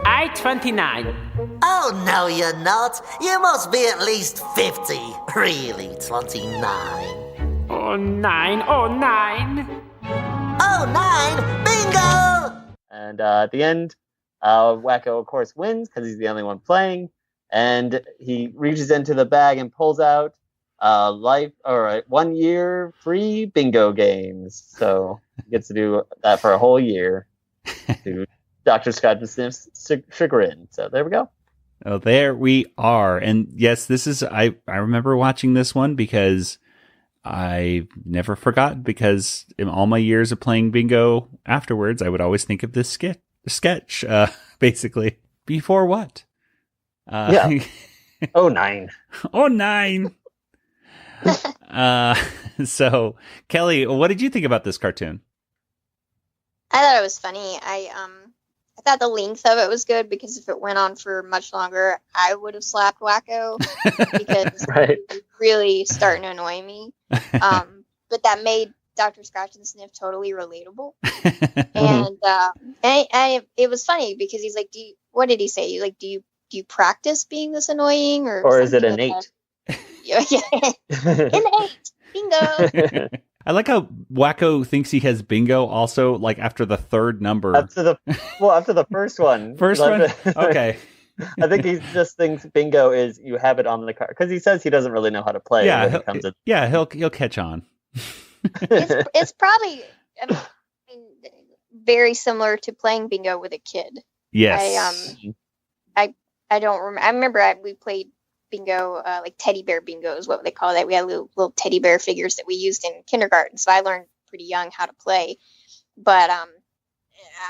I-29. Oh, no, you're not. You must be at least 50. Really, 29. Oh, 9. Oh, 9. Oh, 9. Bingo! And at the end, Wakko, of course, wins because he's the only one playing. And he reaches into the bag and pulls out 1 year free bingo games. So he gets to do that for a whole year to Dr. Scratchansniff's chagrin. So there we go. Oh, there we are. And yes, this is, I remember watching this one because I never forgot, because in all my years of playing bingo afterwards, I would always think of this sketch, basically. Before what? Yeah. Oh, 9. Oh, 9. So, Kelly, what did you think about this cartoon? I thought it was funny. I thought the length of it was good, because if it went on for much longer, I would have slapped Wakko because it really starting to annoy me. But that made Dr. Scratchansniff totally relatable, and it was funny because he's like, what did he say? Like, do you practice being this annoying, or is it innate? Yeah. Innate. Bingo. I like how Wakko thinks he has bingo also, like after the third number. After the first one. First one? Okay. I think he just thinks bingo is you have it on the card, because he says he doesn't really know how to play. Yeah, he'll catch on. It's probably very similar to playing bingo with a kid. Yes. I don't remember. I remember we played bingo, like teddy bear bingo is what they call that. We had little teddy bear figures that we used in kindergarten, so I learned pretty young how to play. But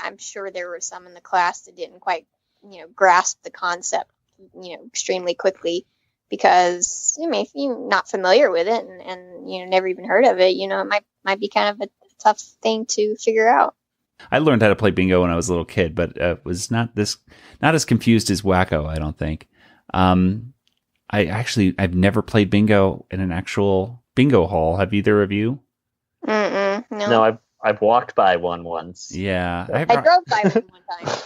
I'm sure there were some in the class that didn't quite, grasp the concept, extremely quickly, because if you're not familiar with it and never even heard of it, it might be kind of a tough thing to figure out. I learned how to play bingo when I was a little kid, but was not as confused as Wakko, I don't think. I've never played bingo in an actual bingo hall. Have either of you? No. No, I've walked by one once. Yeah. I drove by one time.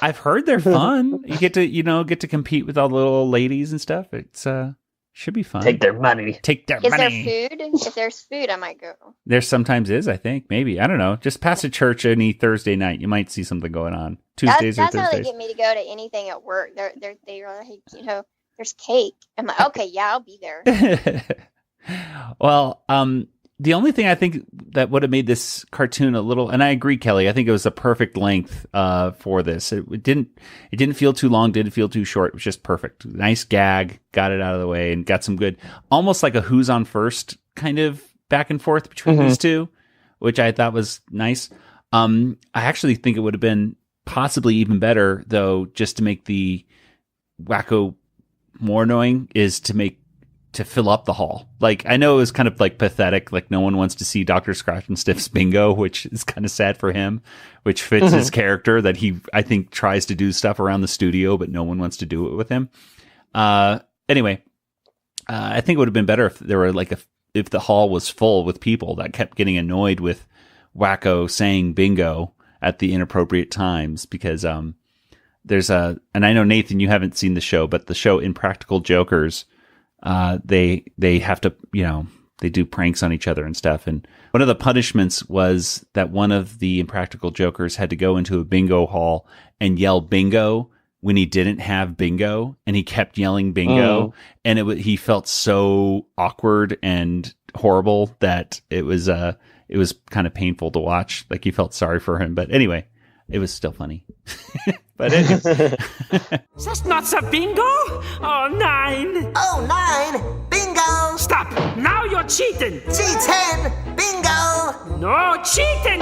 I've heard they're fun. You get to compete with all the little ladies and stuff. It's should be fun. Take their money. Is there food? If there's food, I might go. There sometimes is, I think. Maybe. I don't know. Just past a church any Thursday night. You might see something going on. Tuesdays or Thursdays. That's how they get me to go to anything at work. They're like, there's cake. I'm like, okay, yeah, I'll be there. Well, the only thing I think that would have made this cartoon a little, and I agree, Kelly, I think it was a perfect length for this. It didn't feel too long, didn't feel too short. It was just perfect. Nice gag, got it out of the way, and got some good, almost like a who's on first kind of back and forth between these two, which I thought was nice. I actually think it would have been possibly even better, though, just to make the Wakko more annoying, is to fill up the hall. Like, I know it was kind of like pathetic, like no one wants to see Dr. Scratchansniff's bingo, which is kind of sad for him, which fits his character, that he, I think, tries to do stuff around the studio, but no one wants to do it with him. Anyway, I think it would have been better if there were if the hall was full with people that kept getting annoyed with Wakko saying bingo at the inappropriate times, because there's and I know, Nathan, you haven't seen the show, but the show Impractical Jokers, they have to, they do pranks on each other and stuff. And one of the punishments was that one of the Impractical Jokers had to go into a bingo hall and yell bingo when he didn't have bingo, and he kept yelling bingo. And he felt so awkward and horrible that it was kind of painful to watch. Like, you felt sorry for him, but anyway, it was still funny. But That's not a bingo? Oh, 9. Oh, 9. Bingo. Stop. Now you're cheating. Cheating. Bingo. No, cheating.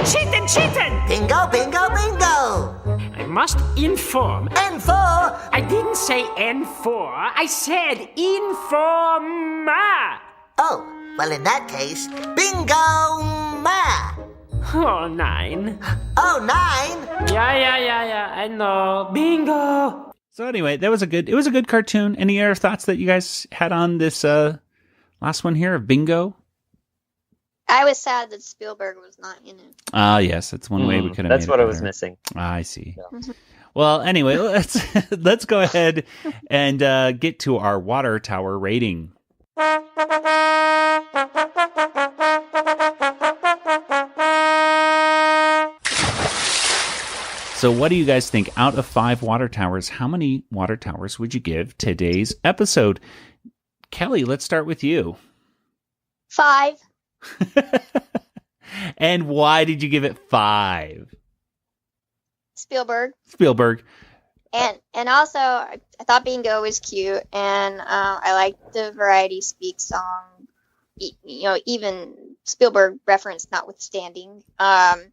Bingo, bingo, bingo. I must inform. N4. I didn't say N4. I said informa. Oh, well, in that case, bingo ma. Oh, 9. Oh, 9? Yeah, I know. Bingo! So anyway, it was a good cartoon. Any other thoughts that you guys had on this last one here of bingo? I was sad that Spielberg was not in it. Yes, that's one way we could have That's made what it I was better. missing. I see. Yeah. Well, anyway, let's go ahead and get to our water tower rating. So what do you guys think? Out of 5 water towers, how many water towers would you give today's episode? Kelly, let's start with you. 5. And why did you give it 5? Spielberg. And also, I thought bingo was cute, and I liked the variety speak song. Even Spielberg reference notwithstanding. But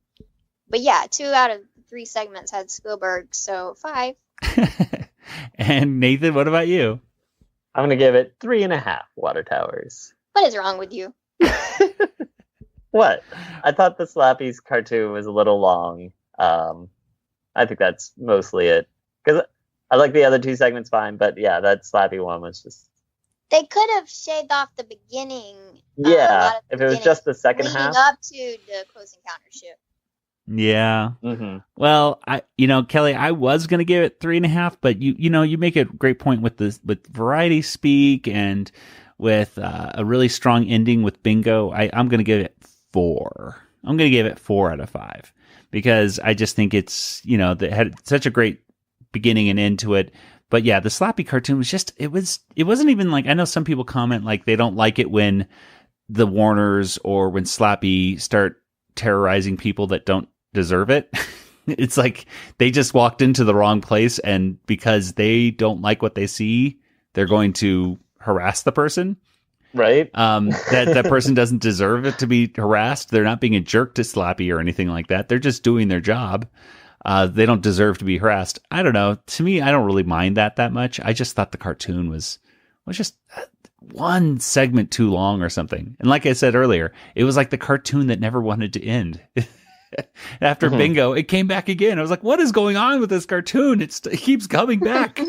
yeah, 2 out of 3 segments had Spielberg, so 5. And Nathan, what about you? I'm going to give it 3.5 water towers. What is wrong with you? What? I thought the Slappy's cartoon was a little long. I think that's mostly it. Because I like the other 2 segments fine, but yeah, that Slappy one was just... They could have shaved off the beginning. Yeah, if it was just the second half. Leading up to the Close Encounter ship. Yeah. Mm-hmm. Well, Kelly, I was going to give it 3.5, but you make a great point with variety speak and with a really strong ending with bingo. I'm going to give it 4. I'm going to give it 4 out of 5 because I just think it's, that had such a great beginning and end to it. But yeah, the Slappy cartoon was just, it wasn't even like, I know some people comment like they don't like it when the Warners or when Slappy start terrorizing people that don't deserve it. It's like they just walked into the wrong place, and because they don't like what they see, they're going to harass the person. Right. That person doesn't deserve it to be harassed. They're not being a jerk to Slappy or anything like that. They're just doing their job. They don't deserve to be harassed. I don't know. To me, I don't really mind that much. I just thought the cartoon was just one segment too long or something. And like I said earlier, it was like the cartoon that never wanted to end. After bingo, it came back again. I was like, what is going on with this cartoon? It keeps coming back.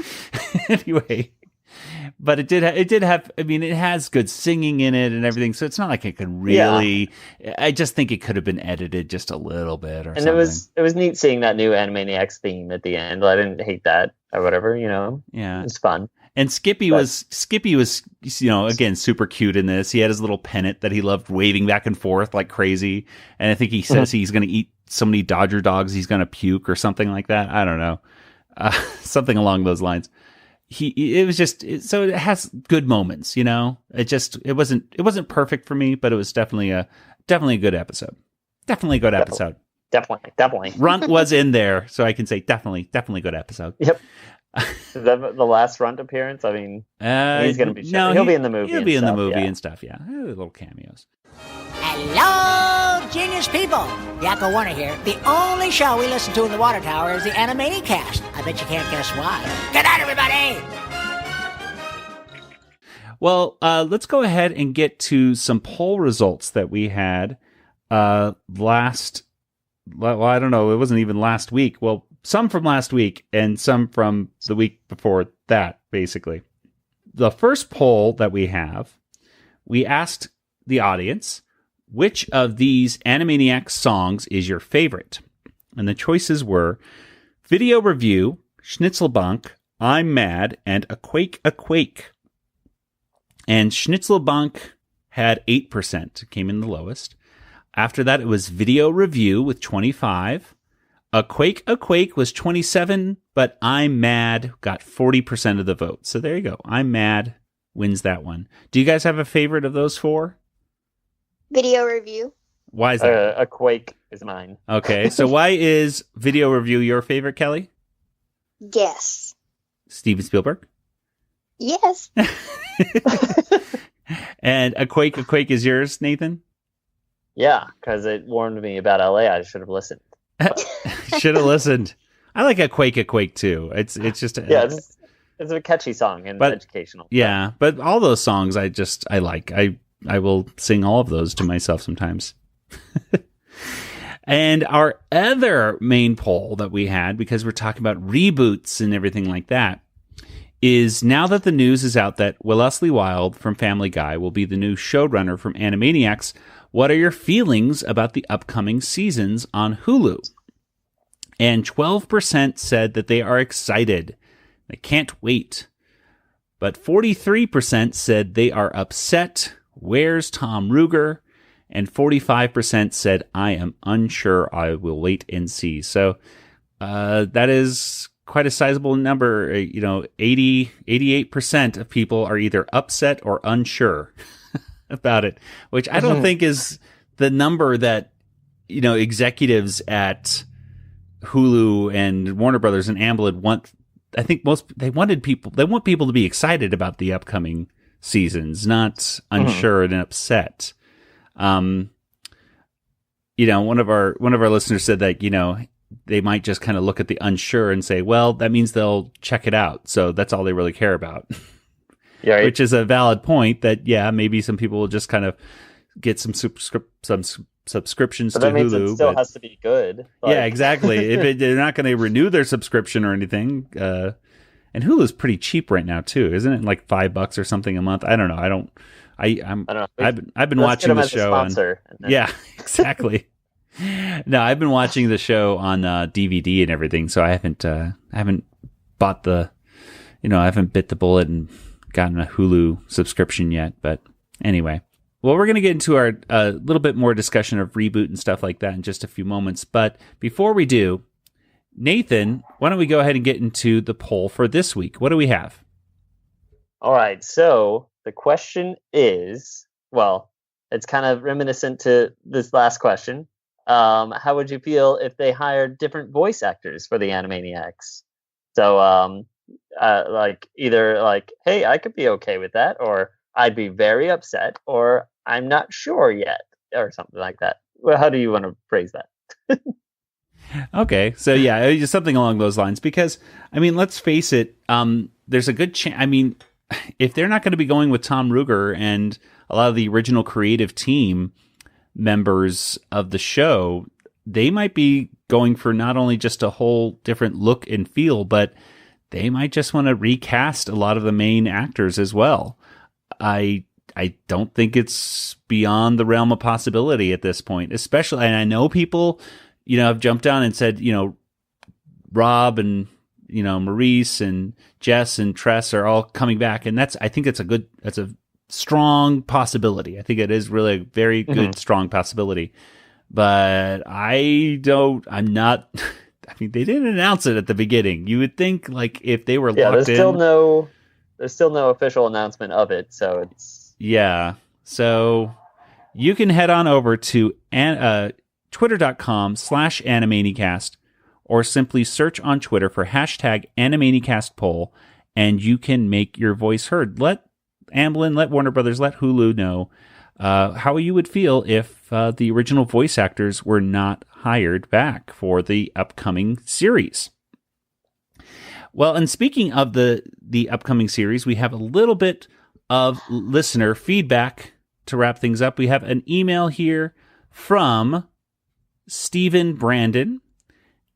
Anyway, But it did have. I mean, it has good singing in it and everything. So it's not like it could really. Yeah. I just think it could have been edited just a little bit, or something. It was neat seeing that new Animaniacs theme at the end. I didn't hate that or whatever. Yeah, it's fun. And Skippy was, again, super cute in this. He had his little pennant that he loved waving back and forth like crazy. And I think he says he's going to eat so many Dodger dogs, he's going to puke or something like that. I don't know. Something along those lines. So it has good moments, It wasn't perfect for me, but it was definitely a good episode. Definitely a good episode. Definitely. Runt was in there, so I can say definitely good episode. Yep. Is that the last Runt appearance? I mean, he's going to be. No, he'll be in the movie. He'll be in the movie and stuff. Yeah, little cameos. Hello, genius people. Yakko Warner here. The only show we listen to in the water tower is the Animanicast. I bet you can't guess why. Good night, everybody. Well, let's go ahead and get to some poll results that we had last. Well, I don't know. It wasn't even last week. Well, some from last week and some from the week before that, basically. The first poll that we have, we asked the audience, which of these Animaniacs songs is your favorite? And the choices were Video Review, Schnitzelbank, I'm Mad, and A Quake, A Quake. And Schnitzelbank had 8%, came in the lowest. After that, it was Video Review with 25. A Quake was 27, but I'm Mad got 40% of the vote. So there you go. I'm Mad wins that one. Do you guys have a favorite of those four? Video Review. Why is that? A Quake is mine. Okay, so why is Video Review your favorite, Kelly? Yes. Steven Spielberg? Yes. And A Quake is yours, Nathan? Yeah, because it warned me about LA. I should have listened. Should have listened. I like A Quake too. It's just it's a catchy song and educational. Yeah, but all those songs I like. I will sing all of those to myself sometimes. And our other main poll that we had, because we're talking about reboots and everything like that, is now that the news is out that Wellesley Wild from Family Guy will be the new showrunner from Animaniacs, what are your feelings about the upcoming seasons on Hulu? And 12% said that they are excited. They can't wait. But 43% said they are upset. Where's Tom Ruger? And 45% said, I am unsure. I will wait and see. So that is quite a sizable number. 88% of people are either upset or unsure about it, which I don't think is the number that, executives at Hulu and Warner Brothers and Amblin want. I think they want people to be excited about the upcoming seasons, not unsure and upset. One of our listeners said that, they might just kind of look at the unsure and say, well, that means they'll check it out. So that's all they really care about. Yeah, right. Which is a valid point that, maybe some people will just kind of get some subscriptions but to that means Hulu. It still has to be good. Yeah, exactly. If they're not going to renew their subscription or anything. And Hulu's pretty cheap right now too, isn't it? Like $5 or something a month. I don't know. I don't know. I've been watching the show on. Yeah, exactly. No, I've been watching the show on DVD and everything, so I haven't bought the, I haven't bit the bullet and gotten a Hulu subscription yet. But anyway, well, we're going to get into our little bit more discussion of reboot and stuff like that in just a few moments. But before we do, Nathan, why don't we go ahead and get into the poll for this week? What do we have? All right, so the question is, well, it's kind of reminiscent to this last question. How would you feel if they hired different voice actors for the Animaniacs? So, either hey, I could be okay with that, or I'd be very upset, or I'm not sure yet, or something like that. Well, how do you want to phrase that? Okay, so just something along those lines, because, let's face it, there's a good chance, if they're not going to be going with Tom Ruger and a lot of the original creative team members of the show, they might be going for not only just a whole different look and feel, but they might just want to recast a lot of the main actors as well. I don't think it's beyond the realm of possibility at this point, especially, and I know people, have jumped down and said, Rob and, Maurice and Jess and Tress are all coming back. And I think that's a strong possibility. I think it is really a very good, strong possibility. But they didn't announce it at the beginning. You would think like if they were locked in. There's still no official announcement of it. So it's. Yeah. So you can head on over to twitter.com/Animaniacast or simply search on Twitter for #Animaniacastpoll and you can make your voice heard. Let Amblin, let Warner Brothers, let Hulu know how you would feel if the original voice actors were not hired back for the upcoming series. Well, and speaking of the upcoming series, we have a little bit of listener feedback to wrap things up. We have an email here from Stephen Brandon,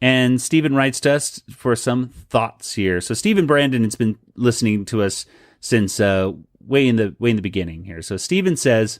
and Stephen writes to us for some thoughts here. So Stephen Brandon has been listening to us since way in the beginning here. So Stephen says,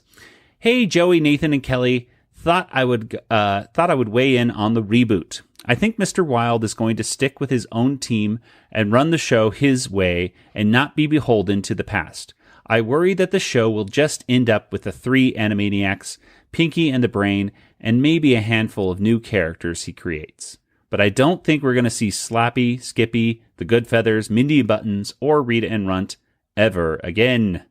"Hey Joey, Nathan, and Kelly, thought I would weigh in on the reboot. I think Mr. Wilde is going to stick with his own team and run the show his way and not be beholden to the past. I worry that the show will just end up with the 3 Animaniacs, Pinky and the Brain, and maybe a handful of new characters he creates. But I don't think we're going to see Slappy, Skippy, the Goodfeathers, Mindy Buttons, or Rita and Runt ever again.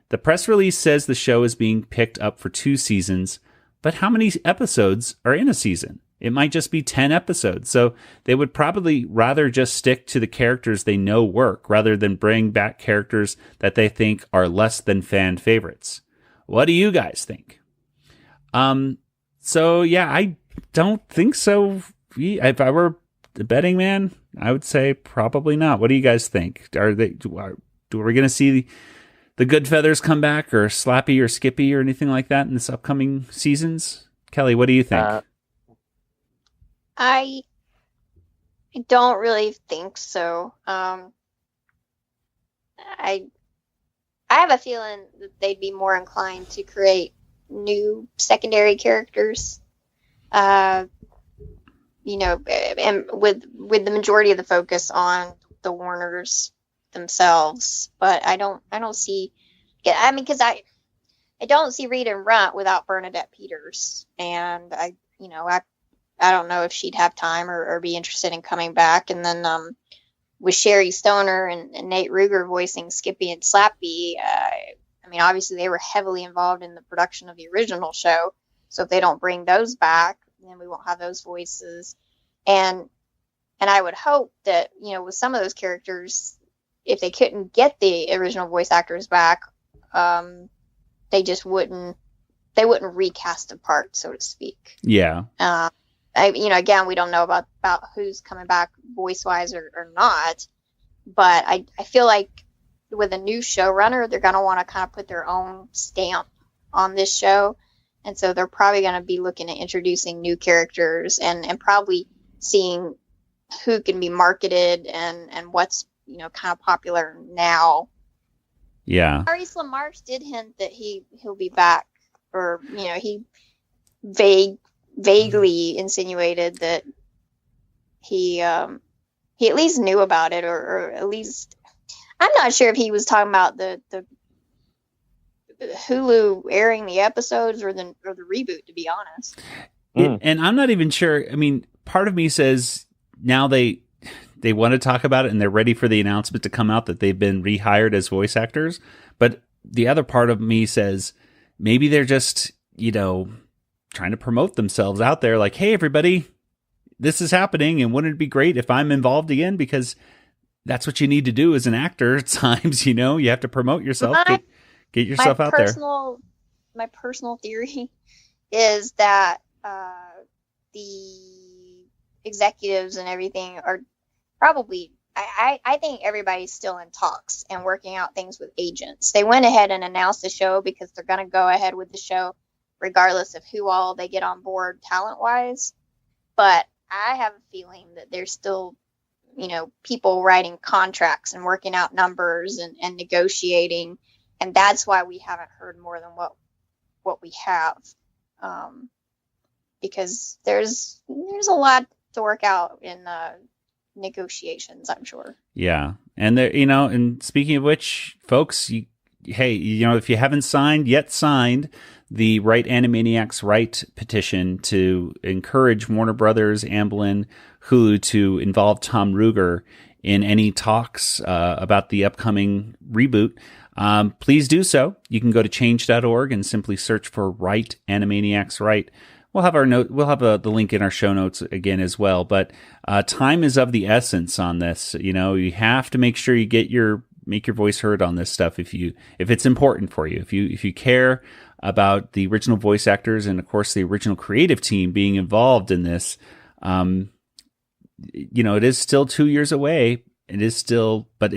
The press release says the show is being picked up for 2 seasons, but how many episodes are in a season? It might just be 10 episodes, so they would probably rather just stick to the characters they know work rather than bring back characters that they think are less than fan favorites. What do you guys think?" So yeah, I don't think so. If I were the betting man, I would say probably not. What do you guys think? Are we going to see the Goodfeathers come back, or Slappy or Skippy or anything like that in this upcoming seasons? Kelly, what do you think? I don't really think so. I have a feeling that they'd be more inclined to create new secondary characters. And with the majority of the focus on the Warners themselves. But I don't see. I mean, because I don't see Rita and Runt without Bernadette Peters, and I don't know if she'd have time or be interested in coming back. And then with Sherry Stoner and Nate Ruger voicing Skippy and Slappy, obviously they were heavily involved in the production of the original show. So if they don't bring those back, then we won't have those voices. And I would hope that, with some of those characters, if they couldn't get the original voice actors back, they wouldn't recast the part, so to speak. Yeah. Again, we don't know about who's coming back voice-wise or not, but I feel like with a new showrunner, they're going to want to kind of put their own stamp on this show, and so they're probably going to be looking at introducing new characters and probably seeing who can be marketed and what's kind of popular now. Yeah. Maurice LaMarche did hint that he'll be back, or he vaguely insinuated that he at least knew about it, or at least I'm not sure if he was talking about the Hulu airing the episodes or the reboot, to be honest. And I'm not even sure. I mean, part of me says now they want to talk about it and they're ready for the announcement to come out that they've been rehired as voice actors. But the other part of me says maybe they're just, trying to promote themselves out there. Like, hey, everybody, this is happening. And wouldn't it be great if I'm involved again? Because that's what you need to do as an actor at times. You have to promote yourself, get yourself out there. My personal theory is that the executives and everything are probably, I think everybody's still in talks and working out things with agents. They went ahead and announced the show because they're going to go ahead with the show regardless of who all they get on board talent-wise. But I have a feeling that they're still people writing contracts and working out numbers and negotiating. And that's why we haven't heard more than what we have. Because there's a lot to work out in negotiations, I'm sure. Yeah. And there, and speaking of which, folks, if you haven't signed the Right Animaniacs Right petition to encourage Warner Brothers, Amblin, Hulu to involve Tom Ruegger in any talks about the upcoming reboot, please do so. You can go to change.org and simply search for Right Animaniacs Right. We'll have the link in our show notes again as well. But time is of the essence on this. You have to make sure you make your voice heard on this stuff if it's important for you. If you care about the original voice actors and of course the original creative team being involved in this, it is still 2 years away. It is still, but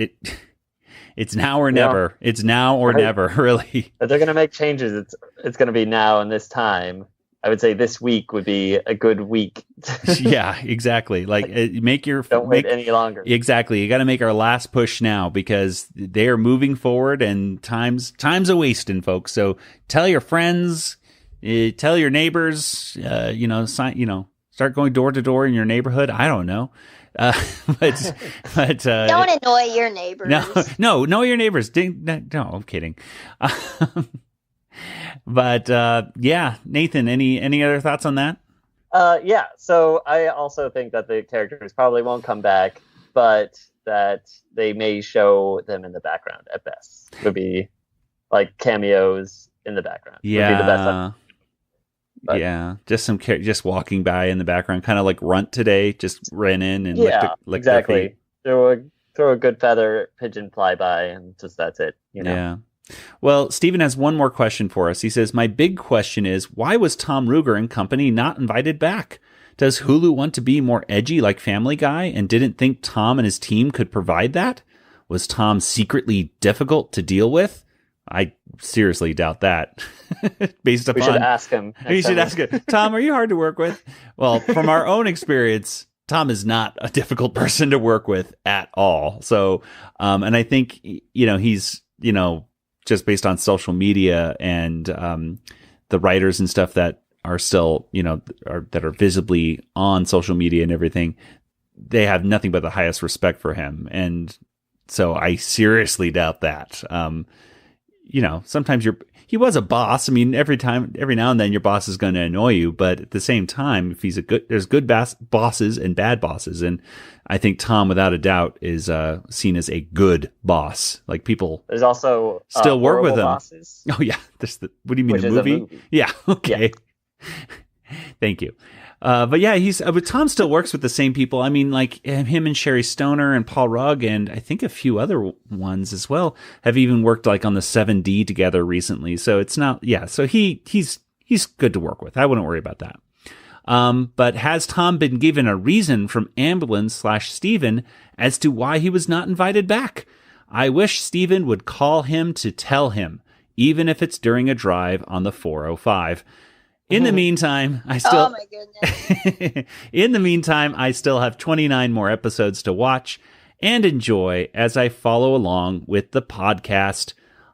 it's now or never. It's now or never, really. If they're going to make changes, it's going to be now and this time. I would say this week would be a good week. Yeah, exactly. Don't wait any longer. Exactly. You got to make our last push now because they are moving forward and time's a wasting, folks. So tell your friends, tell your neighbors, start going door to door in your neighborhood. I don't know. But don't annoy your neighbors. No, know your neighbors. No, I'm kidding. But Nathan, any other thoughts on that? Yeah. So I also think that the characters probably won't come back, but that they may show them in the background at best. Would be like cameos in the background. Yeah. Would be the best. Yeah, just walking by in the background, kind of like Runt today, just ran in and licked exactly. Throw a good feather pigeon flyby, and just that's it. Yeah. Well, Steven has one more question for us. He says, my big question is, why was Tom Ruegger and company not invited back? Does Hulu want to be more edgy like Family Guy and didn't think Tom and his team could provide that? Was Tom secretly difficult to deal with? I seriously doubt that. Based upon, we should ask him. You should ask him. Tom, are you hard to work with? Well, from our own experience, Tom is not a difficult person to work with at all. So, and I think, he's, just based on social media and the writers and stuff that are still, that are visibly on social media and everything, they have nothing but the highest respect for him. And so I seriously doubt that. Sometimes he was a boss. I mean, every now and then your boss is going to annoy you, but at the same time, if there's good bosses and bad bosses. And I think Tom, without a doubt, is seen as a good boss. Like people there's also still work with him. Bosses, oh yeah. What do you mean? The movie? Yeah. Okay. Yeah. Thank you. But yeah, but Tom still works with the same people. I mean, like him and Sherry Stoner and Paul Rugg and I think a few other ones as well have even worked like on the 7D together recently. So it's not, so he's good to work with. I wouldn't worry about that. But has Tom been given a reason from Amblin/Steven as to why he was not invited back? I wish Steven would call him to tell him, even if it's during a drive on the 405. In the meantime, I still. Oh my goodness. In the meantime, I still have 29 more episodes to watch and enjoy as I follow along with the podcast.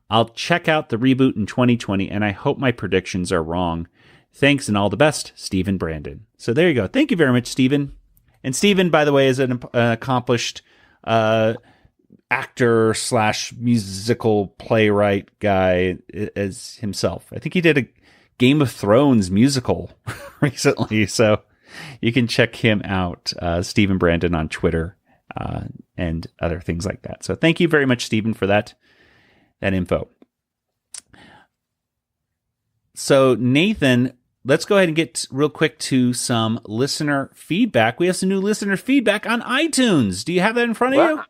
I'll check out the reboot in 2020, and I hope my predictions are wrong. Thanks and all the best, Stephen Brandon. So there you go. Thank you very much, Stephen. And Stephen, by the way, is an accomplished actor/musical playwright guy as himself. I think he did a Game of Thrones musical recently, so you can check him out, Stephen Brandon on Twitter and other things like that. So thank you very much, Stephen, for that info. So Nathan, let's go ahead and get real quick to some listener feedback. We have some new listener feedback on iTunes. Do you have that in front of you?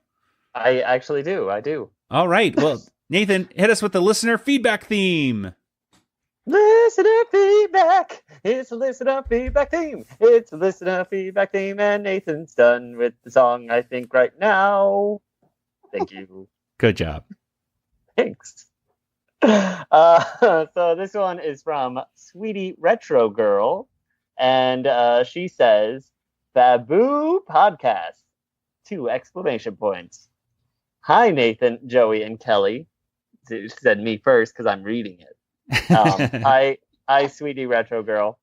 I actually do. I do. All right. Well, Nathan, hit us with the listener feedback theme. Listener feedback. It's a listener feedback theme. It's a listener feedback theme, and Nathan's done with the song, I think, right now. Thank you. Good job. Thanks. So this one is from Sweetie Retro Girl, and she says, Baboo Podcast. 2 exclamation points. Hi, Nathan, Joey, and Kelly. She said me first because I'm reading it. Hi, sweetie retro girl.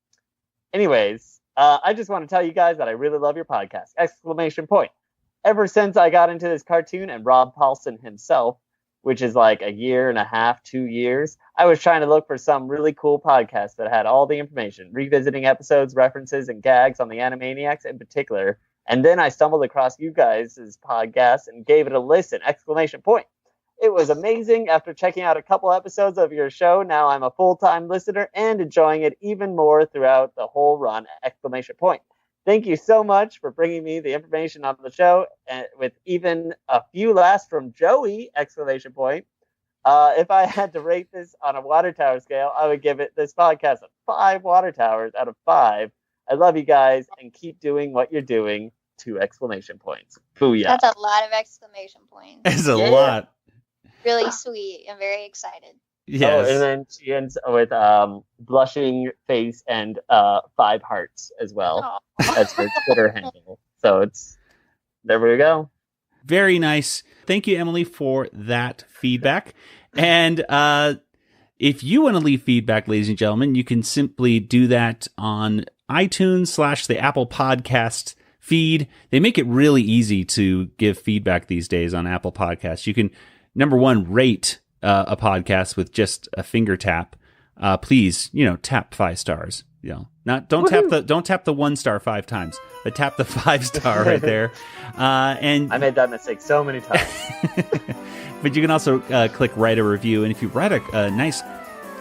Anyways, I just want to tell you guys that I really love your podcast. Exclamation point. Ever since I got into this cartoon and Rob Paulson himself, which is like a year and a half, 2 years, I was trying to look for some really cool podcast that had all the information, revisiting episodes, references, and gags on the Animaniacs in particular. And then I stumbled across you guys' podcast and gave it a listen! Exclamation point. It was amazing. After checking out a couple episodes of your show, now I'm a full-time listener and enjoying it even more throughout the whole run! Exclamation point. Thank you so much for bringing me the information on the show, and with even a few laughs from Joey! Exclamation point. If I had to rate this on a water tower scale, I would give it this podcast 5 water towers out of 5. I love you guys and keep doing what you're doing! 2 exclamation points. Booyah. That's a lot of exclamation points. It's a lot. Really sweet. I'm very excited. Yes. Oh, and then she ends with blushing face and 5 hearts as well. That's her Twitter handle. So there we go. Very nice. Thank you, Emily, for that feedback. And if you want to leave feedback, ladies and gentlemen, you can simply do that on iTunes / the Apple Podcast feed. They make it really easy to give feedback these days on Apple Podcasts. You can, number one, rate a podcast with just a finger tap. Please, tap 5 stars. Don't tap the 1 star 5 times, but tap the 5 star right there. And I made that mistake so many times. But you can also click write a review, and if you write a nice,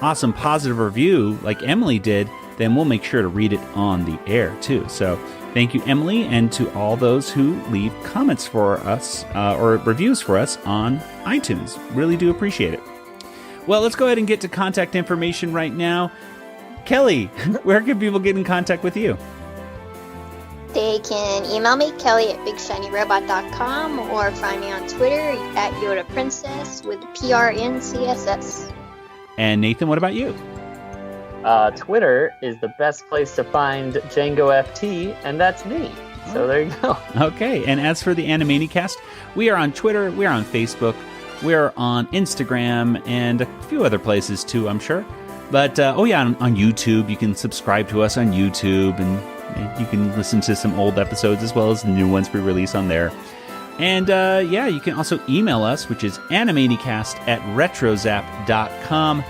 awesome, positive review like Emily did, then we'll make sure to read it on the air too. So thank you, Emily, and to all those who leave comments for us or reviews for us on iTunes. Really do appreciate it. Well, let's go ahead and get to contact information right now. Kelly, where can people get in contact with you? They can email me, kelly@bigshinyrobot.com, or find me on Twitter at YodaPrincess with PRNCSS. And Nathan, what about you? Twitter is the best place to find Django FT, and that's me. So there you go. Okay, and as for the Animanicast, we are on Twitter, we are on Facebook, we're on Instagram, and a few other places too, I'm sure. But, on YouTube, you can subscribe to us on YouTube, and you can listen to some old episodes as well as the new ones we release on there. And, you can also email us, which is animaniacast@retrozap.com.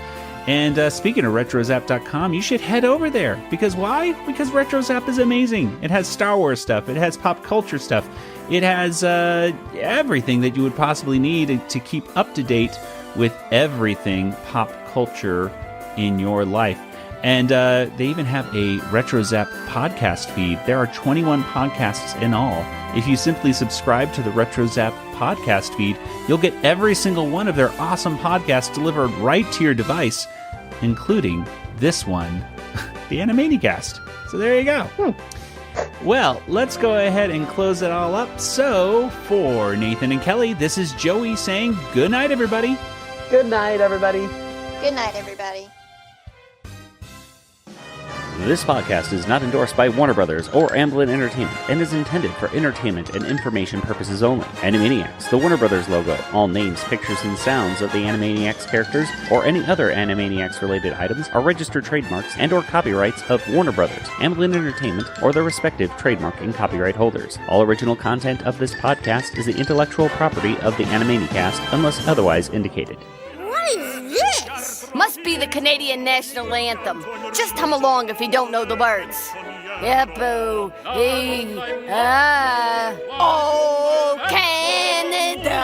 And speaking of retrozap.com, you should head over there. Because why? Because RetroZap is amazing. It has Star Wars stuff. It has pop culture stuff. It has everything that you would possibly need to keep up to date with everything pop culture in your life. And they even have a RetroZap podcast feed. There are 21 podcasts in all. If you simply subscribe to the RetroZap podcast feed, you'll get every single one of their awesome podcasts delivered right to your device, including this one, the Animanicast. So there you go. Well, let's go ahead and close it all up. So, for Nathan and Kelly, this is Joey saying good night, everybody. Good night, everybody. Good night, everybody. This podcast is not endorsed by Warner Brothers or Amblin Entertainment and is intended for entertainment and information purposes only. Animaniacs, the Warner Brothers logo, all names, pictures, and sounds of the Animaniacs characters or any other Animaniacs-related items are registered trademarks and or copyrights of Warner Brothers, Amblin Entertainment, or their respective trademark and copyright holders. All original content of this podcast is the intellectual property of the Animanicast unless otherwise indicated. What is this? Must be the Canadian national anthem. Just hum along if you don't know the words. Yep-boo, oh, Canada!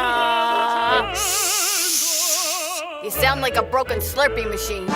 You sound like a broken Slurpee machine.